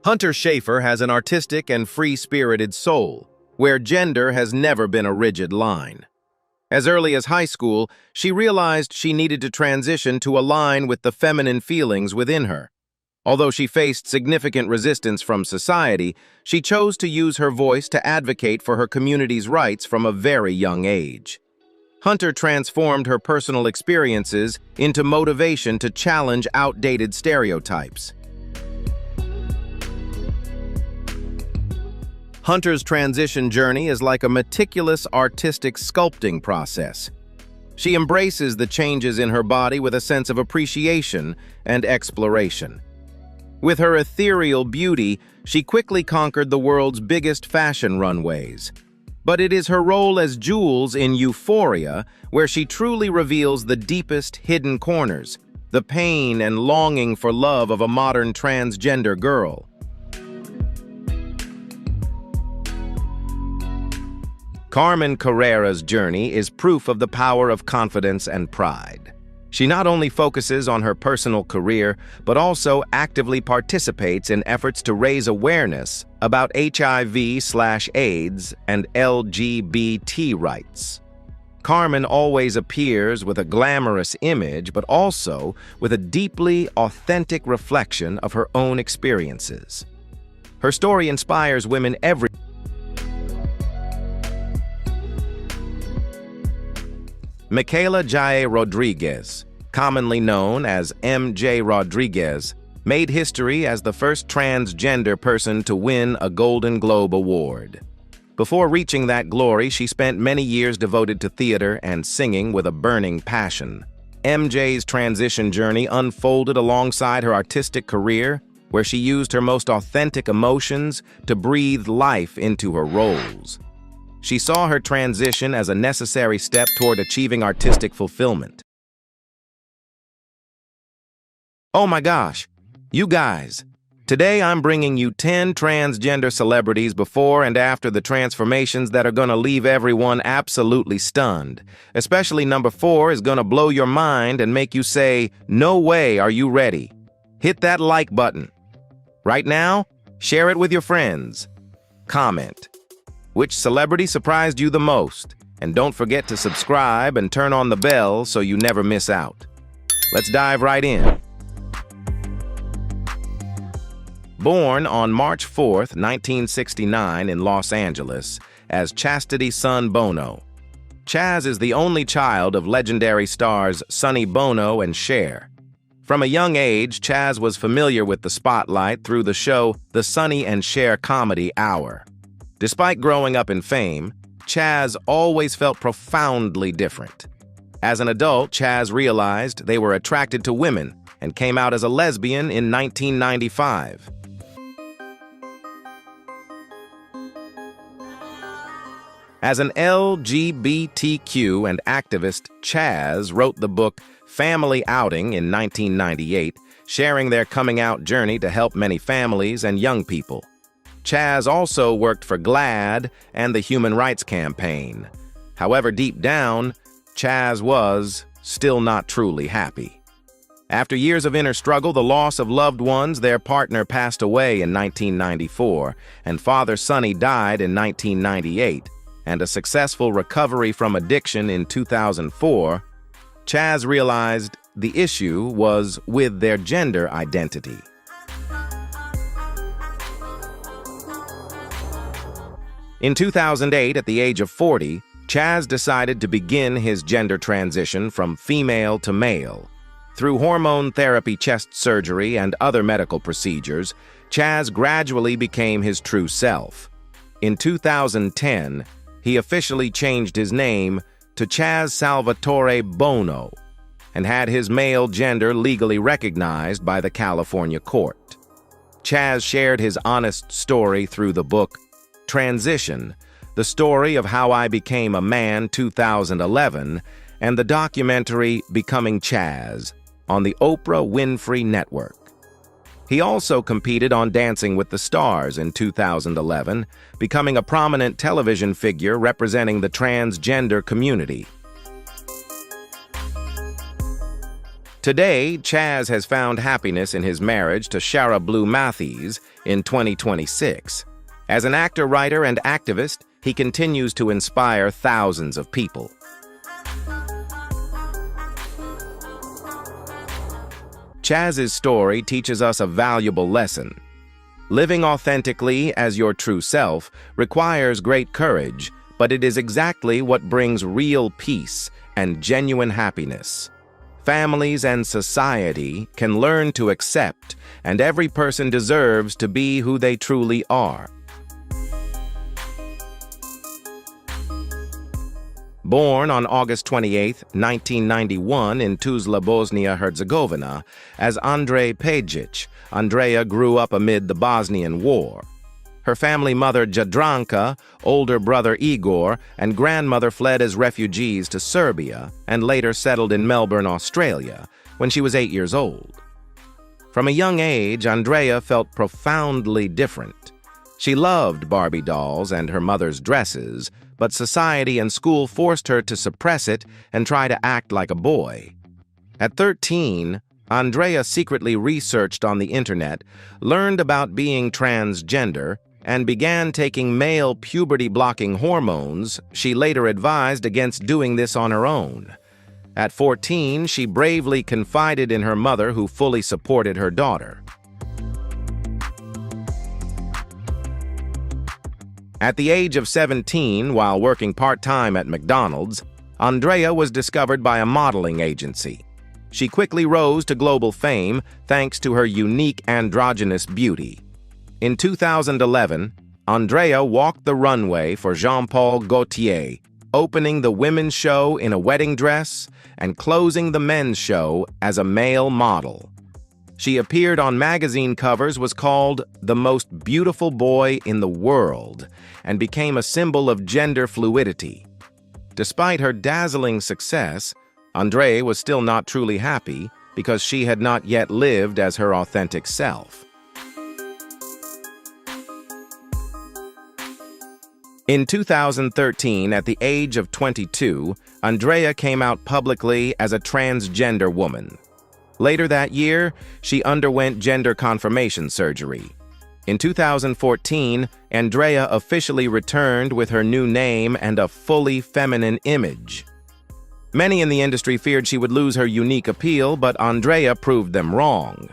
Hunter Schafer has an artistic and free-spirited soul, where gender has never been a rigid line. As early as high school, she realized she needed to transition to align with the feminine feelings within her. Although she faced significant resistance from society, she chose to use her voice to advocate for her community's rights from a very young age. Hunter transformed her personal experiences into motivation to challenge outdated stereotypes. Hunter's transition journey is like a meticulous artistic sculpting process. She embraces the changes in her body with a sense of appreciation and exploration. With her ethereal beauty, she quickly conquered the world's biggest fashion runways. But it is her role as Jules in Euphoria where she truly reveals the deepest hidden corners, the pain and longing for love of a modern transgender girl. Carmen Carrera's journey is proof of the power of confidence and pride. She not only focuses on her personal career, but also actively participates in efforts to raise awareness about HIV/AIDS and LGBT rights. Carmen always appears with a glamorous image, but also with a deeply authentic reflection of her own experiences. Her story inspires women everywhere. Michaela Jae Rodriguez, commonly known as MJ Rodriguez, made history as the first transgender person to win a Golden Globe Award. Before reaching that glory, she spent many years devoted to theater and singing with a burning passion. MJ's transition journey unfolded alongside her artistic career, where she used her most authentic emotions to breathe life into her roles. She saw her transition as a necessary step toward achieving artistic fulfillment. Oh my gosh, you guys! Today I'm bringing you 10 transgender celebrities before and after the transformations that are gonna leave everyone absolutely stunned. Especially number 4 is gonna blow your mind and make you say, "No way, are you ready?" Hit that like button. Right now, share it with your friends. Comment which celebrity surprised you the most, and don't forget to subscribe and turn on the bell so you never miss out. Let's dive right in. Born on March 4, 1969 in Los Angeles as Chastity Sun Bono, Chaz is the only child of legendary stars Sonny Bono and Cher. From a young age, Chaz was familiar with the spotlight through the show The Sonny and Cher Comedy Hour. Despite growing up in fame, Chaz always felt profoundly different. As an adult, Chaz realized they were attracted to women and came out as a lesbian in 1995. As an LGBTQ and activist, Chaz wrote the book Family Outing in 1998, sharing their coming-out journey to help many families and young people. Chaz also worked for GLAAD and the Human Rights Campaign. However, deep down, Chaz was still not truly happy. After years of inner struggle, the loss of loved ones, their partner passed away in 1994, and Father Sonny died in 1998, and a successful recovery from addiction in 2004, Chaz realized the issue was with their gender identity. In 2008, at the age of 40, Chaz decided to begin his gender transition from female to male. Through hormone therapy, chest surgery, and other medical procedures, Chaz gradually became his true self. In 2010, he officially changed his name to Chaz Salvatore Bono and had his male gender legally recognized by the California court. Chaz shared his honest story through the book Transition, the story of how I became a man 2011, and the documentary Becoming Chaz on the Oprah Winfrey Network. He also competed on Dancing with the Stars in 2011, becoming a prominent television figure representing the transgender community. Today, Chaz has found happiness in his marriage to Shara Blue Matthews in 2026. As an actor, writer, and activist, he continues to inspire thousands of people. Chaz's story teaches us a valuable lesson. Living authentically as your true self requires great courage, but it is exactly what brings real peace and genuine happiness. Families and society can learn to accept, and every person deserves to be who they truly are. Born on August 28, 1991 in Tuzla, Bosnia-Herzegovina, as Elliot Page, Andrea grew up amid the Bosnian War. Her family mother, Jadranka, older brother Igor, and grandmother fled as refugees to Serbia and later settled in Melbourne, Australia, when she was 8 years old. From a young age, Andrea felt profoundly different. She loved Barbie dolls and her mother's dresses, but society and school forced her to suppress it and try to act like a boy. At 13, Andrea secretly researched on the internet, learned about being transgender, and began taking male puberty-blocking hormones. She later advised against doing this on her own. At 14, she bravely confided in her mother, who fully supported her daughter. At the age of 17, while working part-time at McDonald's, Andrea was discovered by a modeling agency. She quickly rose to global fame thanks to her unique androgynous beauty. In 2011, Andrea walked the runway for Jean-Paul Gaultier, opening the women's show in a wedding dress and closing the men's show as a male model. She appeared on magazine covers, was called the most beautiful boy in the world, and became a symbol of gender fluidity. Despite her dazzling success, Andrea was still not truly happy because she had not yet lived as her authentic self. In 2013, at the age of 22, Andrea came out publicly as a transgender woman. Later that year, she underwent gender confirmation surgery. In 2014, Andrea officially returned with her new name and a fully feminine image. Many in the industry feared she would lose her unique appeal, but Andrea proved them wrong.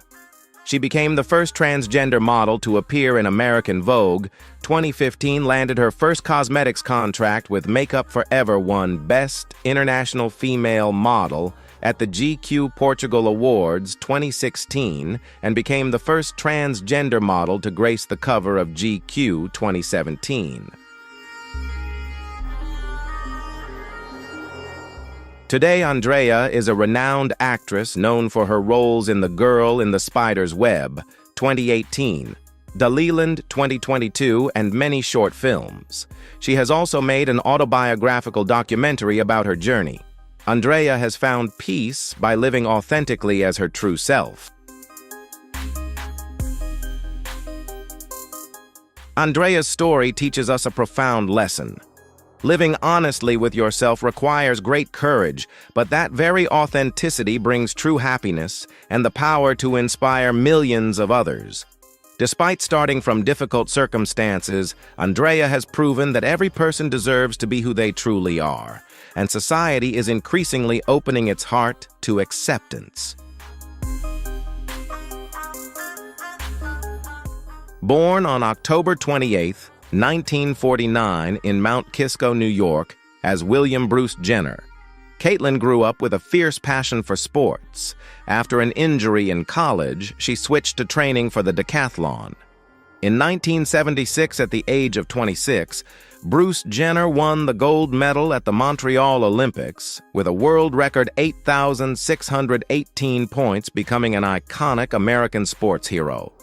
She became the first transgender model to appear in American Vogue. 2015 landed her first cosmetics contract with Makeup Forever, won Best International Female Model at the GQ Portugal Awards 2016, and became the first transgender model to grace the cover of GQ 2017. Today, Andrea is a renowned actress known for her roles in The Girl in the Spider's Web, 2018, Daliland, 2022, and many short films. She has also made an autobiographical documentary about her journey. Andrea has found peace by living authentically as her true self. Andrea's story teaches us a profound lesson. Living honestly with yourself requires great courage, but that very authenticity brings true happiness and the power to inspire millions of others. Despite starting from difficult circumstances, Andrea has proven that every person deserves to be who they truly are, and society is increasingly opening its heart to acceptance. Born on October 28, 1949, in Mount Kisco, New York, as William Bruce Jenner, Caitlin grew up with a fierce passion for sports. After an injury in college, she switched to training for the decathlon. In 1976, at the age of 26, Bruce Jenner won the gold medal at the Montreal Olympics with a world record 8,618 points, becoming an iconic American sports hero.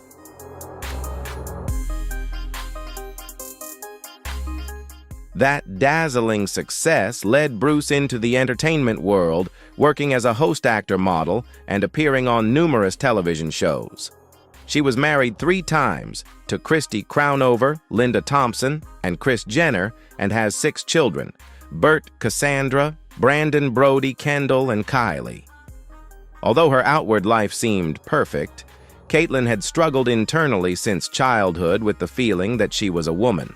That dazzling success led Bruce into the entertainment world, working as a host actor model and appearing on numerous television shows. She was married 3 times to Christy Crownover, Linda Thompson, and Kris Jenner, and has 6 children: Bert, Cassandra, Brandon, Brody, Kendall, and Kylie. Although her outward life seemed perfect, Caitlin had struggled internally since childhood with the feeling that she was a woman.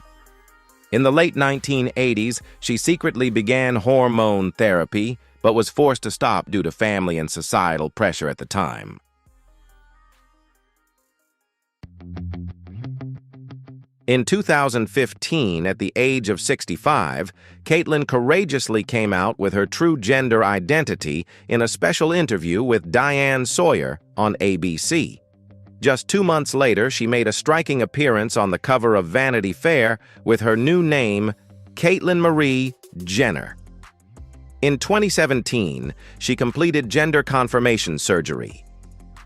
In the late 1980s, she secretly began hormone therapy, but was forced to stop due to family and societal pressure at the time. In 2015, at the age of 65, Caitlin courageously came out with her true gender identity in a special interview with Diane Sawyer on ABC. Just 2 months later, she made a striking appearance on the cover of Vanity Fair with her new name, Caitlin Marie Jenner. In 2017, she completed gender confirmation surgery.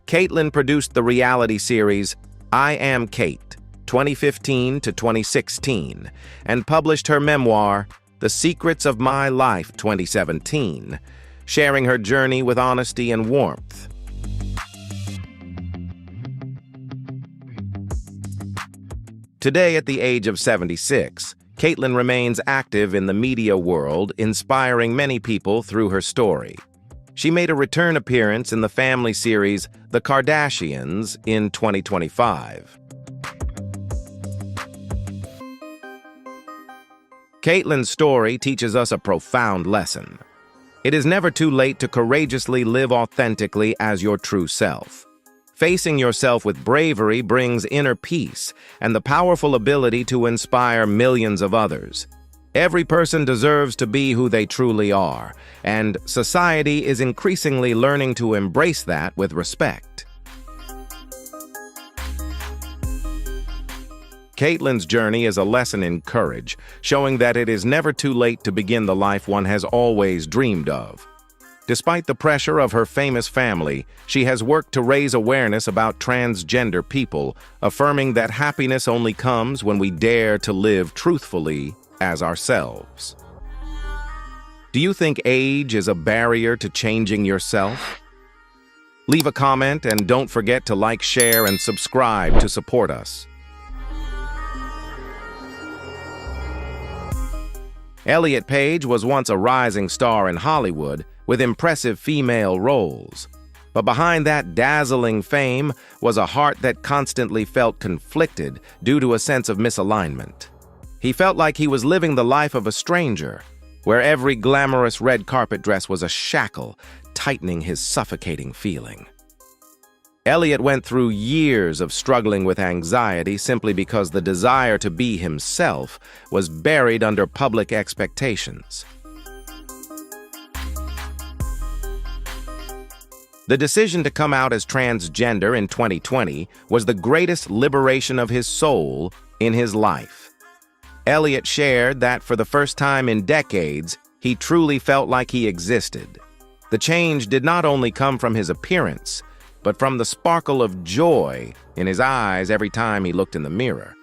Caitlin produced the reality series I Am Kate, 2015 to 2016, and published her memoir, The Secrets of My Life, 2017, sharing her journey with honesty and warmth. Today, at the age of 76, Caitlyn remains active in the media world, inspiring many people through her story. She made a return appearance in the family series The Kardashians in 2025. Caitlyn's story teaches us a profound lesson. It is never too late to courageously live authentically as your true self. Facing yourself with bravery brings inner peace and the powerful ability to inspire millions of others. Every person deserves to be who they truly are, and society is increasingly learning to embrace that with respect. Caitlyn's journey is a lesson in courage, showing that it is never too late to begin the life one has always dreamed of. Despite the pressure of her famous family, she has worked to raise awareness about transgender people, affirming that happiness only comes when we dare to live truthfully as ourselves. Do you think age is a barrier to changing yourself? Leave a comment and don't forget to like, share, and subscribe to support us. Elliot Page was once a rising star in Hollywood with impressive female roles. But behind that dazzling fame was a heart that constantly felt conflicted due to a sense of misalignment. He felt like he was living the life of a stranger, where every glamorous red carpet dress was a shackle, tightening his suffocating feeling. Elliot went through years of struggling with anxiety simply because the desire to be himself was buried under public expectations. The decision to come out as transgender in 2020 was the greatest liberation of his soul in his life. Elliot shared that for the first time in decades, he truly felt like he existed. The change did not only come from his appearance, but from the sparkle of joy in his eyes every time he looked in the mirror.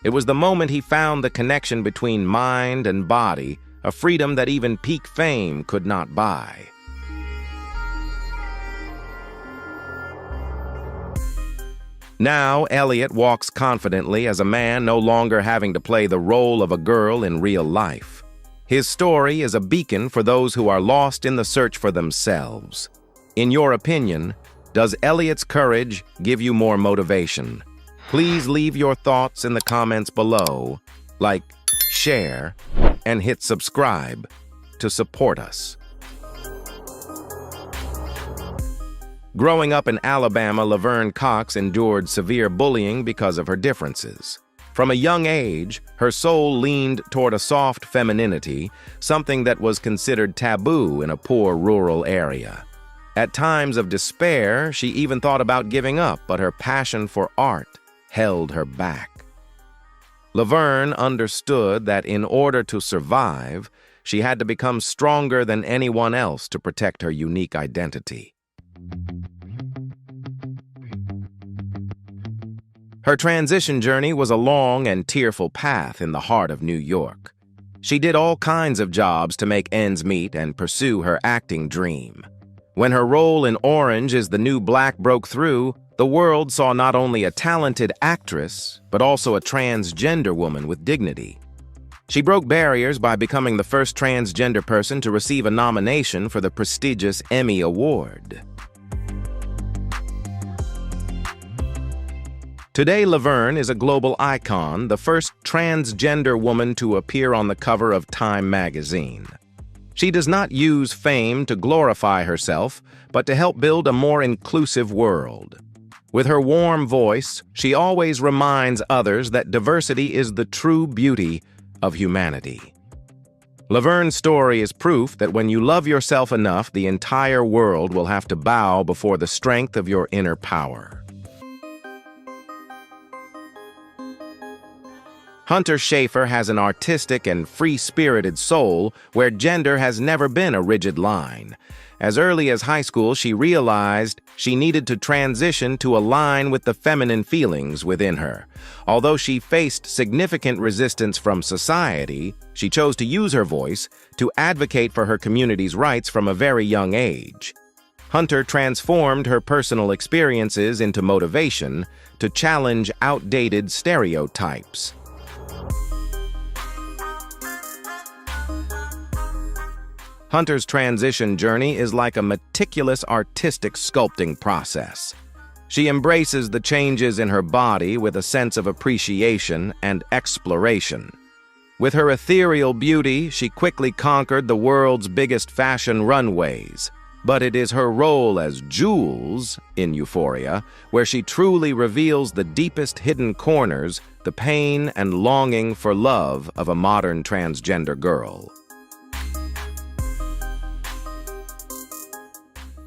It was the moment he found the connection between mind and body, a freedom that even peak fame could not buy. Now, Elliot walks confidently as a man, no longer having to play the role of a girl in real life. His story is a beacon for those who are lost in the search for themselves. In your opinion, does Elliot's courage give you more motivation? Please leave your thoughts in the comments below, like, share, and hit subscribe to support us. Growing up in Alabama, Laverne Cox endured severe bullying because of her differences. From a young age, her soul leaned toward a soft femininity, something that was considered taboo in a poor rural area. At times of despair, she even thought about giving up, but her passion for art held her back. Laverne understood that in order to survive, she had to become stronger than anyone else to protect her unique identity. Her transition journey was a long and tearful path in the heart of New York. She did all kinds of jobs to make ends meet and pursue her acting dream. When her role in Orange is the New Black broke through, the world saw not only a talented actress, but also a transgender woman with dignity. She broke barriers by becoming the first transgender person to receive a nomination for the prestigious Emmy Award. Today, Laverne is a global icon, the first transgender woman to appear on the cover of Time magazine. She does not use fame to glorify herself, but to help build a more inclusive world. With her warm voice, she always reminds others that diversity is the true beauty of humanity. Laverne's story is proof that when you love yourself enough, the entire world will have to bow before the strength of your inner power. Hunter Schafer has an artistic and free-spirited soul where gender has never been a rigid line. As early as high school, she realized she needed to transition to align with the feminine feelings within her. Although she faced significant resistance from society, she chose to use her voice to advocate for her community's rights from a very young age. Hunter transformed her personal experiences into motivation to challenge outdated stereotypes. Hunter's transition journey is like a meticulous artistic sculpting process. She embraces the changes in her body with a sense of appreciation and exploration. With her ethereal beauty, she quickly conquered the world's biggest fashion runways. But it is her role as Jules in Euphoria where she truly reveals the deepest hidden corners, the pain and longing for love of a modern transgender girl.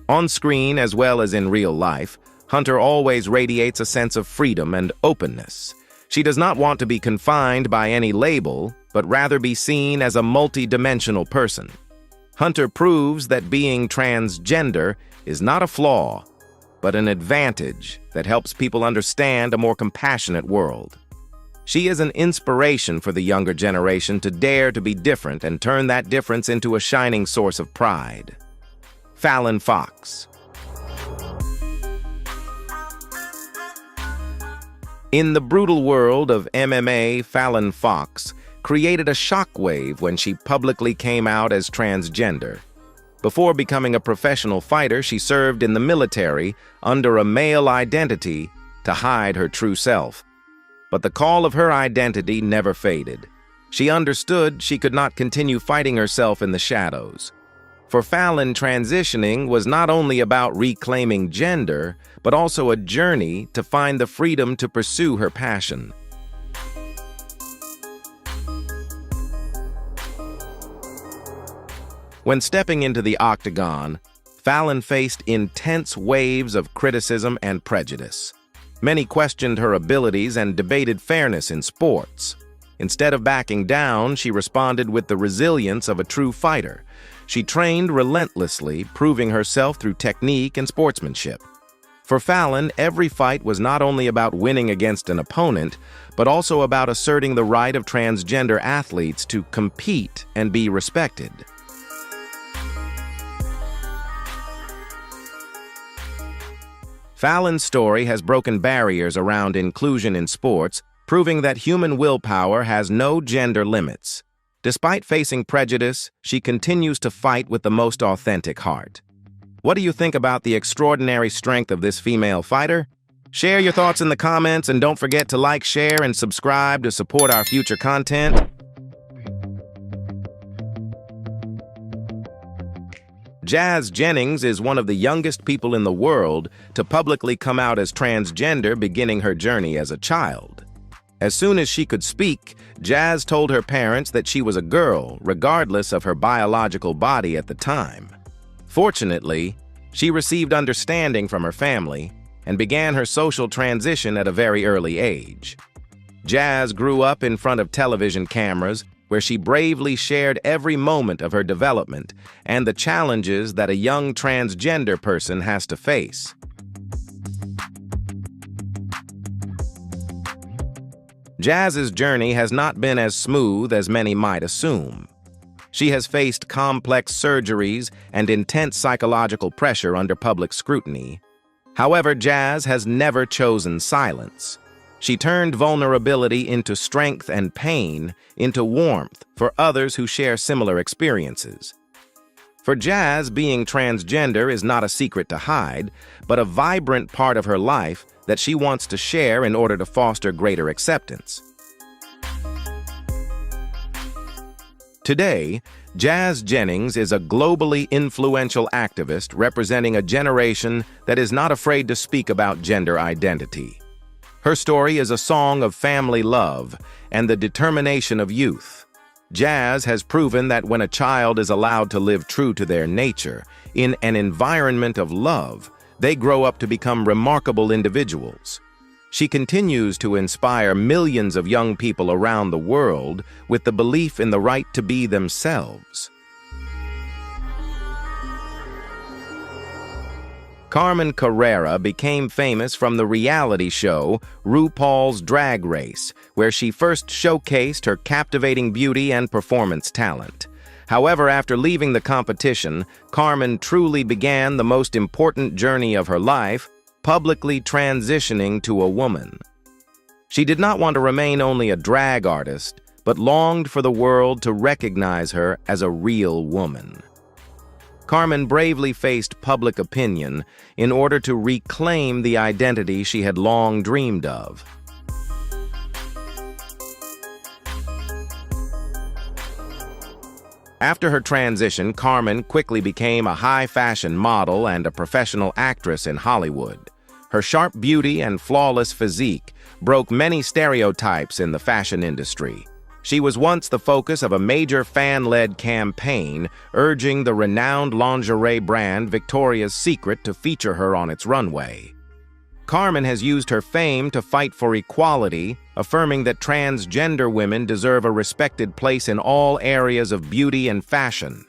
On screen as well as in real life, Hunter always radiates a sense of freedom and openness. She does not want to be confined by any label, but rather be seen as a multi-dimensional person. Hunter proves that being transgender is not a flaw, but an advantage that helps people understand a more compassionate world. She is an inspiration for the younger generation to dare to be different and turn that difference into a shining source of pride. Laverne Cox. In the brutal world of MMA, Laverne Cox created a shockwave when she publicly came out as transgender. Before becoming a professional fighter, she served in the military under a male identity to hide her true self. But the call of her identity never faded. She understood she could not continue fighting herself in the shadows. For Laverne, transitioning was not only about reclaiming gender, but also a journey to find the freedom to pursue her passion. When stepping into the octagon, Laverne faced intense waves of criticism and prejudice. Many questioned her abilities and debated fairness in sports. Instead of backing down, she responded with the resilience of a true fighter. She trained relentlessly, proving herself through technique and sportsmanship. For Laverne, every fight was not only about winning against an opponent, but also about asserting the right of transgender athletes to compete and be respected. Lavern's story has broken barriers around inclusion in sports, proving that human willpower has no gender limits. Despite facing prejudice, she continues to fight with the most authentic heart. What do you think about the extraordinary strength of this female fighter? Share your thoughts in the comments and don't forget to like, share, and subscribe to support our future content. Jazz Jennings is one of the youngest people in the world to publicly come out as transgender, beginning her journey as a child. As soon as she could speak, Jazz told her parents that she was a girl, regardless of her biological body at the time. Fortunately, she received understanding from her family and began her social transition at a very early age. Jazz grew up in front of television cameras, where she bravely shared every moment of her development and the challenges that a young transgender person has to face. Jazz's journey has not been as smooth as many might assume. She has faced complex surgeries and intense psychological pressure under public scrutiny. However, Jazz has never chosen silence. She turned vulnerability into strength and pain into warmth for others who share similar experiences. For Jazz, being transgender is not a secret to hide, but a vibrant part of her life that she wants to share in order to foster greater acceptance. Today, Jazz Jennings is a globally influential activist representing a generation that is not afraid to speak about gender identity. Her story is a song of family love and the determination of youth. Jazz has proven that when a child is allowed to live true to their nature, in an environment of love, they grow up to become remarkable individuals. She continues to inspire millions of young people around the world with the belief in the right to be themselves. Carmen Carrera became famous from the reality show RuPaul's Drag Race, where she first showcased her captivating beauty and performance talent. However, after leaving the competition, Carmen truly began the most important journey of her life, publicly transitioning to a woman. She did not want to remain only a drag artist, but longed for the world to recognize her as a real woman. Carmen bravely faced public opinion in order to reclaim the identity she had long dreamed of. After her transition, Carmen quickly became a high-fashion model and a professional actress in Hollywood. Her sharp beauty and flawless physique broke many stereotypes in the fashion industry. She was once the focus of a major fan-led campaign urging the renowned lingerie brand Victoria's Secret to feature her on its runway. Carmen has used her fame to fight for equality, affirming that transgender women deserve a respected place in all areas of beauty and fashion.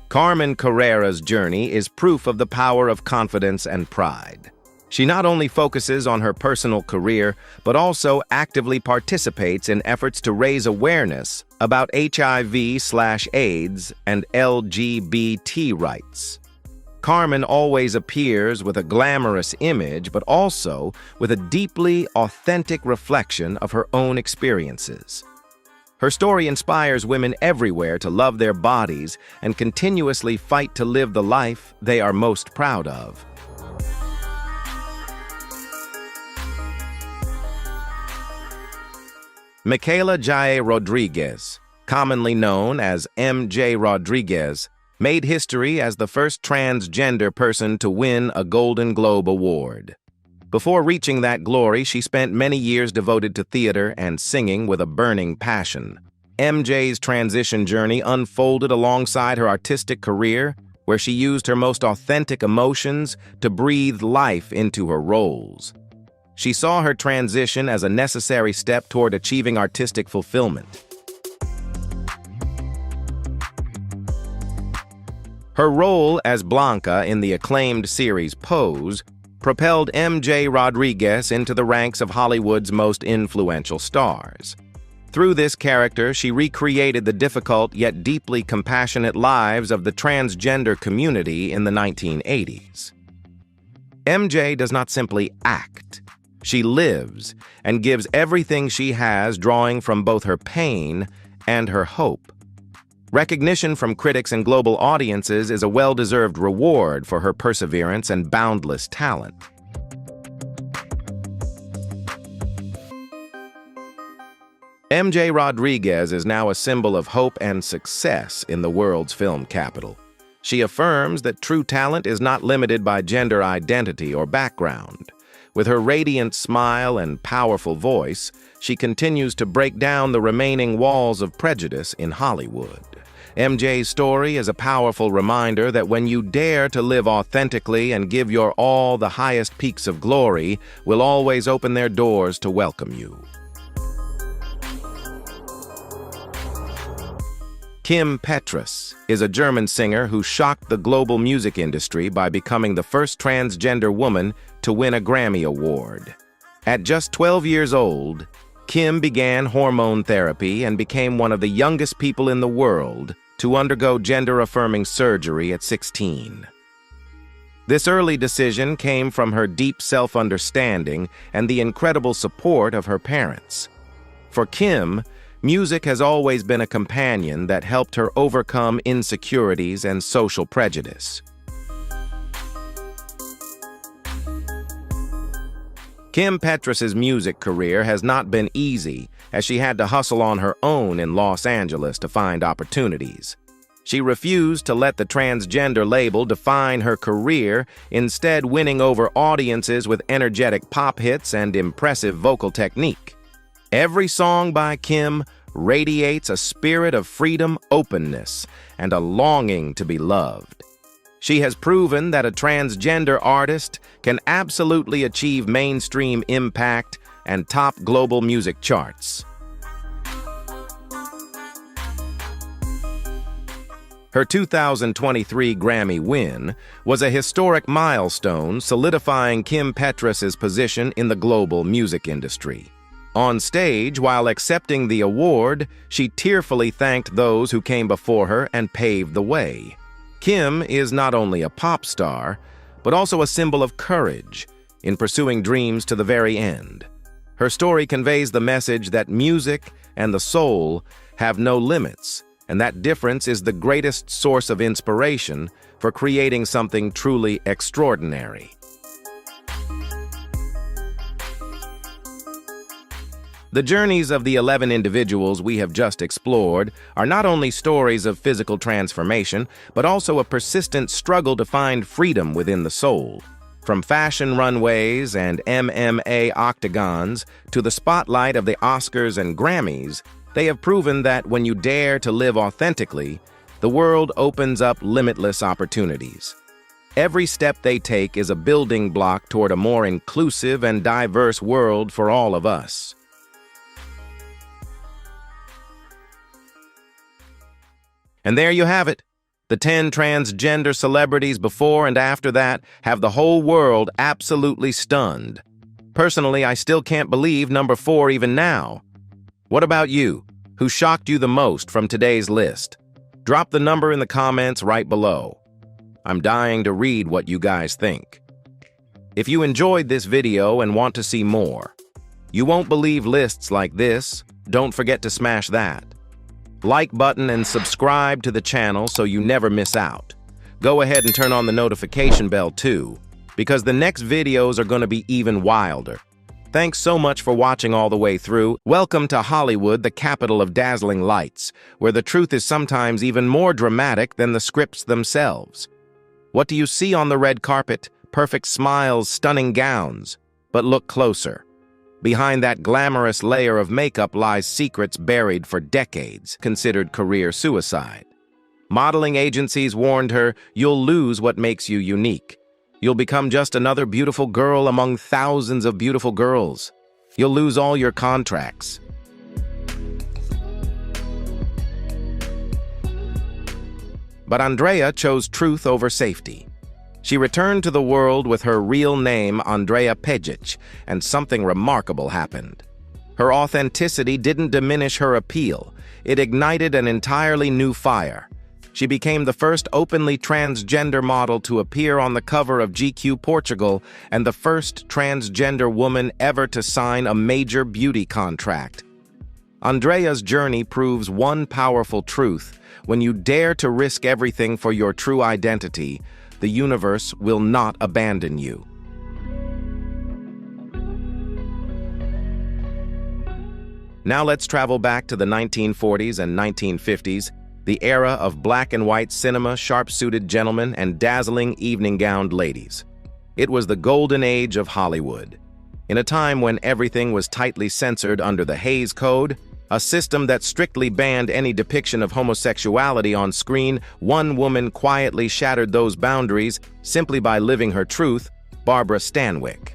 Carmen Carrera's journey is proof of the power of confidence and pride. She not only focuses on her personal career, but also actively participates in efforts to raise awareness about HIV/AIDS and LGBT rights. Carmen always appears with a glamorous image, but also with a deeply authentic reflection of her own experiences. Her story inspires women everywhere to love their bodies and continuously fight to live the life they are most proud of. Michaela Jae Rodriguez, commonly known as MJ Rodriguez, made history as the first transgender person to win a Golden Globe Award. Before reaching that glory, she spent many years devoted to theater and singing with a burning passion. MJ's transition journey unfolded alongside her artistic career, where she used her most authentic emotions to breathe life into her roles. She saw her transition as a necessary step toward achieving artistic fulfillment. Her role as Blanca in the acclaimed series Pose propelled MJ Rodriguez into the ranks of Hollywood's most influential stars. Through this character, she recreated the difficult yet deeply compassionate lives of the transgender community in the 1980s. MJ does not simply act. She lives and gives everything she has, drawing from both her pain and her hope. Recognition from critics and global audiences is a well-deserved reward for her perseverance and boundless talent. MJ Rodriguez is now a symbol of hope and success in the world's film capital. She affirms that true talent is not limited by gender identity or background. With her radiant smile and powerful voice, she continues to break down the remaining walls of prejudice in Hollywood. MJ's story is a powerful reminder that when you dare to live authentically and give your all, the highest peaks of glory will always open their doors to welcome you. Kim Petras is a German singer who shocked the global music industry by becoming the first transgender woman to win a Grammy Award. At just 12 years old, Kim began hormone therapy and became one of the youngest people in the world to undergo gender-affirming surgery at 16. This early decision came from her deep self-understanding and the incredible support of her parents. For Kim, music has always been a companion that helped her overcome insecurities and social prejudice. Kim Petras's music career has not been easy, as she had to hustle on her own in Los Angeles to find opportunities. She refused to let the transgender label define her career, instead winning over audiences with energetic pop hits and impressive vocal technique. Every song by Kim radiates a spirit of freedom, openness, and a longing to be loved. She has proven that a transgender artist can absolutely achieve mainstream impact and top global music charts. Her 2023 Grammy win was a historic milestone, solidifying Kim Petras' position in the global music industry. On stage, while accepting the award, she tearfully thanked those who came before her and paved the way. Kim is not only a pop star, but also a symbol of courage in pursuing dreams to the very end. Her story conveys the message that music and the soul have no limits, and that difference is the greatest source of inspiration for creating something truly extraordinary. The journeys of the 11 individuals we have just explored are not only stories of physical transformation, but also a persistent struggle to find freedom within the soul. From fashion runways and MMA octagons to the spotlight of the Oscars and Grammys, they have proven that when you dare to live authentically, the world opens up limitless opportunities. Every step they take is a building block toward a more inclusive and diverse world for all of us. And there you have it. The 10 transgender celebrities before and after that have the whole world absolutely stunned. Personally, I still can't believe number 4 even now. What about you? Who shocked you the most from today's list? Drop the number in the comments right below. I'm dying to read what you guys think. If you enjoyed this video and want to see more, you won't believe lists like this, don't forget to smash that like button and subscribe to the channel so you never miss out. Go ahead and turn on the notification bell too, because the next videos are going to be even wilder. Thanks so much for watching all the way through. Welcome to Hollywood, the capital of dazzling lights, where the truth is sometimes even more dramatic than the scripts themselves. What do you see on the red carpet? Perfect smiles, stunning gowns. But look closer. Behind that glamorous layer of makeup lies secrets buried for decades, considered career suicide. Modeling agencies warned her, "You'll lose what makes you unique. You'll become just another beautiful girl among thousands of beautiful girls. You'll lose all your contracts." But Andrea chose truth over safety. She returned to the world with her real name, Andrea Page, and something remarkable happened. Her authenticity didn't diminish her appeal. It ignited an entirely new fire. She became the first openly transgender model to appear on the cover of GQ Portugal and the first transgender woman ever to sign a major beauty contract. Andrea's journey proves one powerful truth: when you dare to risk everything for your true identity, the universe will not abandon you. Now let's travel back to the 1940s and 1950s, the era of black and white cinema, sharp-suited gentlemen, and dazzling evening-gowned ladies. It was the golden age of Hollywood. In a time when everything was tightly censored under the Hays Code, a system that strictly banned any depiction of homosexuality on screen, one woman quietly shattered those boundaries simply by living her truth: Barbara Stanwyck.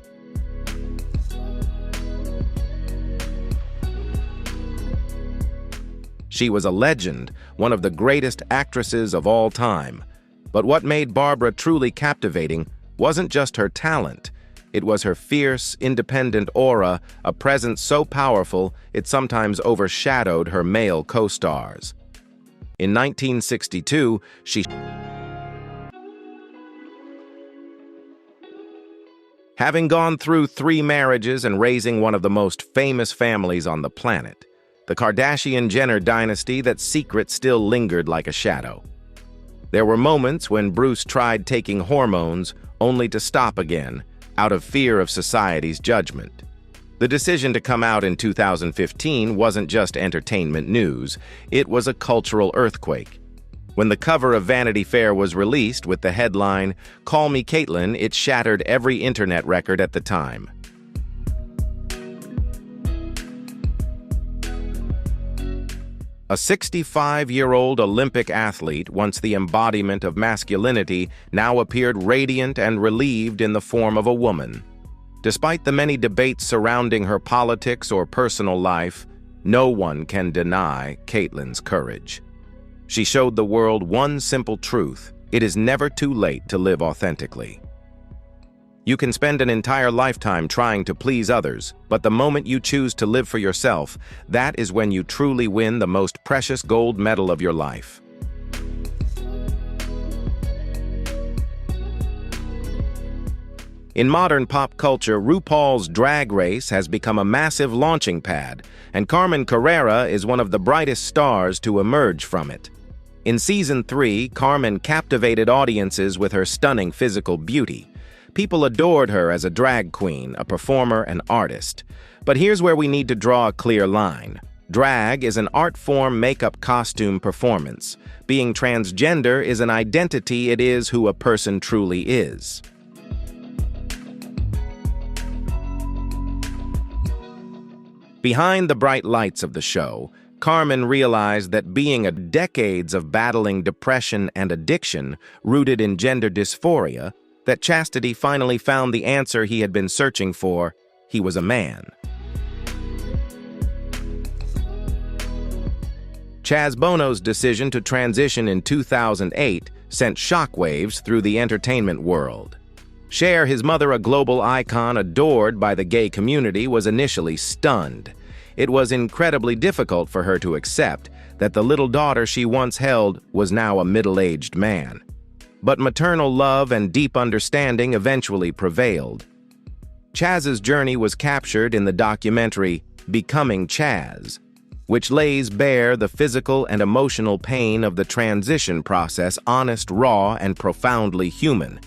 She was a legend, one of the greatest actresses of all time. But what made Barbara truly captivating wasn't just her talent. It was her fierce, independent aura, a presence so powerful it sometimes overshadowed her male co-stars. In 1962, having gone through 3 marriages and raising one of the most famous families on the planet, the Kardashian-Jenner dynasty, that secret still lingered like a shadow. There were moments when Bruce tried taking hormones only to stop again, out of fear of society's judgment. The decision to come out in 2015 wasn't just entertainment news, it was a cultural earthquake. When the cover of Vanity Fair was released with the headline, "Call Me Caitlyn," it shattered every internet record at the time. A 65-year-old Olympic athlete, once the embodiment of masculinity, now appeared radiant and relieved in the form of a woman. Despite the many debates surrounding her politics or personal life, no one can deny Caitlin's courage. She showed the world one simple truth: it is never too late to live authentically. You can spend an entire lifetime trying to please others, but the moment you choose to live for yourself, that is when you truly win the most precious gold medal of your life. In modern pop culture, RuPaul's Drag Race has become a massive launching pad, and Carmen Carrera is one of the brightest stars to emerge from it. In Season 3, Carmen captivated audiences with her stunning physical beauty. People adored her as a drag queen, a performer, and artist. But here's where we need to draw a clear line. Drag is an art form makeup costume performance. Being transgender is an identity. It is who a person truly is. Behind the bright lights of the show, Carmen realized that being decades of battling depression and addiction rooted in gender dysphoria, that Chastity finally found the answer he had been searching for. He was a man. Chaz Bono's decision to transition in 2008 sent shockwaves through the entertainment world. Cher, his mother, a global icon adored by the gay community, was initially stunned. It was incredibly difficult for her to accept that the little daughter she once held was now a middle-aged man. But maternal love and deep understanding eventually prevailed. Chaz's journey was captured in the documentary Becoming Chaz, which lays bare the physical and emotional pain of the transition process, honest, raw, and profoundly human.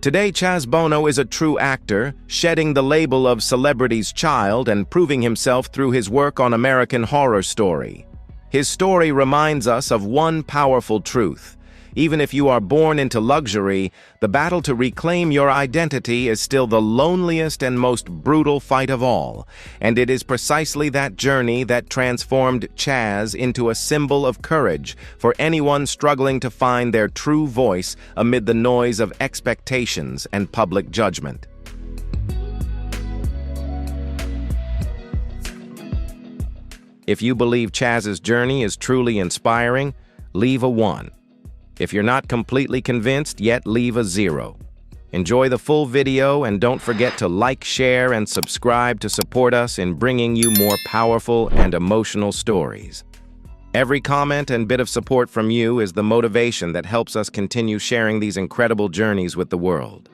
Today, Chaz Bono is a true actor, shedding the label of celebrity's child and proving himself through his work on American Horror Story. His story reminds us of one powerful truth: even if you are born into luxury, the battle to reclaim your identity is still the loneliest and most brutal fight of all, and it is precisely that journey that transformed Chaz into a symbol of courage for anyone struggling to find their true voice amid the noise of expectations and public judgment. If you believe Chaz's journey is truly inspiring, leave a 1. If you're not completely convinced yet, leave a 0. Enjoy the full video and don't forget to like, share, and subscribe to support us in bringing you more powerful and emotional stories. Every comment and bit of support from you is the motivation that helps us continue sharing these incredible journeys with the world.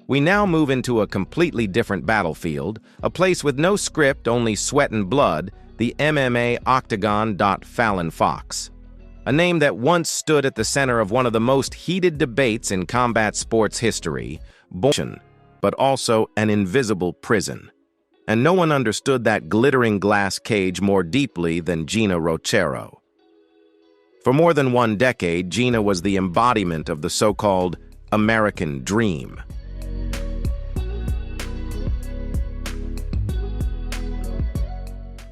We now move into a completely different battlefield, a place with no script, only sweat and blood, the MMA octagon. Fallon Fox. A name that once stood at the center of one of the most heated debates in combat sports history, but also an invisible prison. And no one understood that glittering glass cage more deeply than Gina Rochero. For more than 1 decade, Gina was the embodiment of the so-called American dream.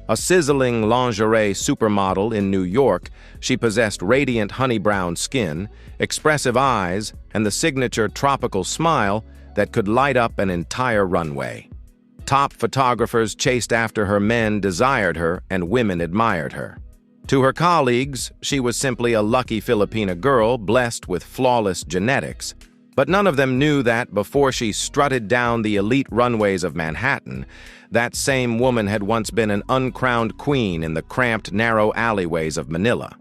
A sizzling lingerie supermodel in New York, she possessed radiant honey-brown skin, expressive eyes, and the signature tropical smile that could light up an entire runway. Top photographers chased after her, men desired her, and women admired her. To her colleagues, she was simply a lucky Filipina girl blessed with flawless genetics. But none of them knew that before she strutted down the elite runways of Manhattan, that same woman had once been an uncrowned queen in the cramped, narrow alleyways of Manila.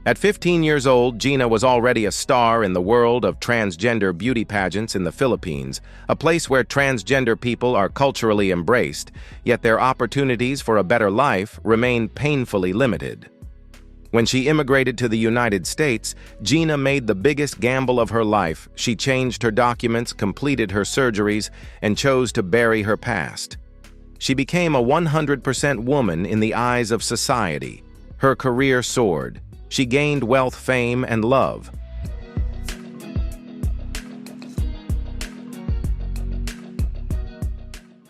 At 15 years old, Gina was already a star in the world of transgender beauty pageants in the Philippines, a place where transgender people are culturally embraced, yet their opportunities for a better life remain painfully limited. When she immigrated to the United States, Gina made the biggest gamble of her life. She changed her documents, completed her surgeries, and chose to bury her past. She became a 100% woman in the eyes of society. Her career soared. She gained wealth, fame, and love.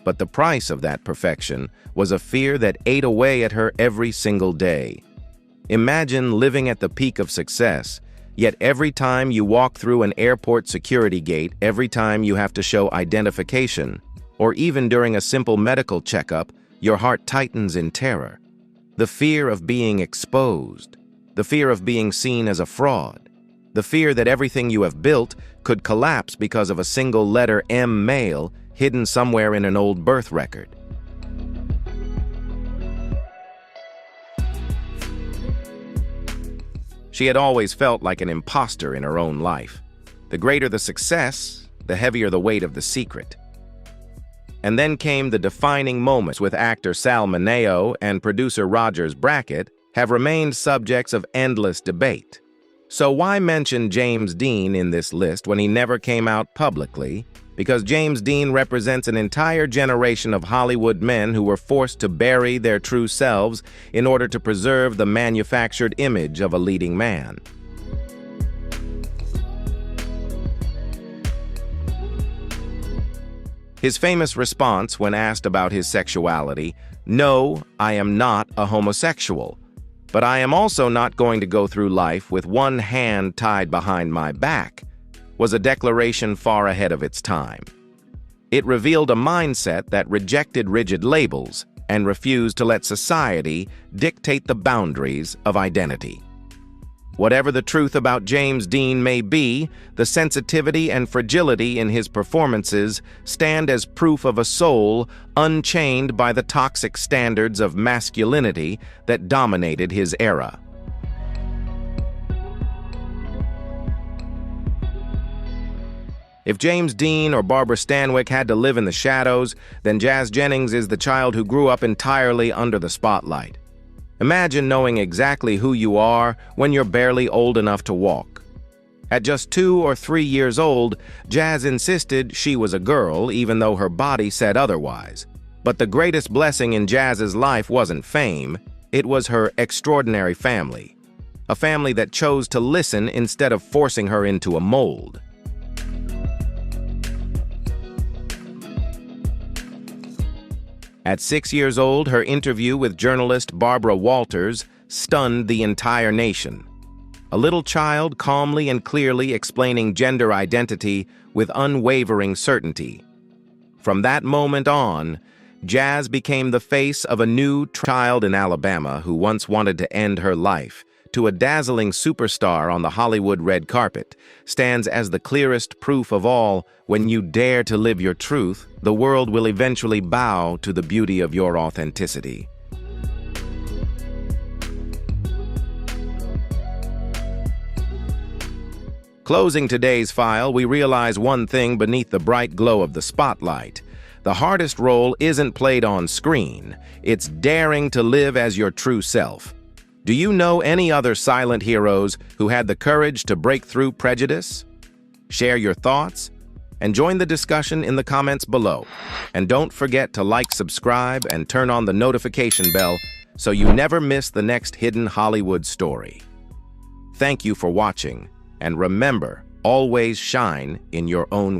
But the price of that perfection was a fear that ate away at her every single day. Imagine living at the peak of success, yet every time you walk through an airport security gate, every time you have to show identification, or even during a simple medical checkup, your heart tightens in terror. The fear of being exposed, the fear of being seen as a fraud, the fear that everything you have built could collapse because of a single letter M male hidden somewhere in an old birth record. She had always felt like an imposter in her own life. The greater the success, the heavier the weight of the secret. And then came the defining moments with actor Sal Mineo and producer Rogers Brackett have remained subjects of endless debate. So why mention James Dean in this list when he never came out publicly? Because James Dean represents an entire generation of Hollywood men who were forced to bury their true selves in order to preserve the manufactured image of a leading man. His famous response when asked about his sexuality, "No, I am not a homosexual, but I am also not going to go through life with one hand tied behind my back," was a declaration far ahead of its time. It revealed a mindset that rejected rigid labels and refused to let society dictate the boundaries of identity. Whatever the truth about James Dean may be, the sensitivity and fragility in his performances stand as proof of a soul unchained by the toxic standards of masculinity that dominated his era. If James Dean or Barbara Stanwyck had to live in the shadows, then Jazz Jennings is the child who grew up entirely under the spotlight. Imagine knowing exactly who you are when you're barely old enough to walk. At just 2 or 3 years old, Jazz insisted she was a girl, even though her body said otherwise. But the greatest blessing in Jazz's life wasn't fame, it was her extraordinary family. A family that chose to listen instead of forcing her into a mold. At 6 years old, her interview with journalist Barbara Walters stunned the entire nation. A little child calmly and clearly explaining gender identity with unwavering certainty. From that moment on, Jazz became the face of a new child in Alabama who once wanted to end her life, to a dazzling superstar on the Hollywood red carpet, stands as the clearest proof of all: when you dare to live your truth, the world will eventually bow to the beauty of your authenticity. Closing today's file, we realize one thing beneath the bright glow of the spotlight. The hardest role isn't played on screen, it's daring to live as your true self. Do you know any other silent heroes who had the courage to break through prejudice? Share your thoughts and join the discussion in the comments below. And don't forget to like, subscribe, and turn on the notification bell so you never miss the next hidden Hollywood story. Thank you for watching, and remember, always shine in your own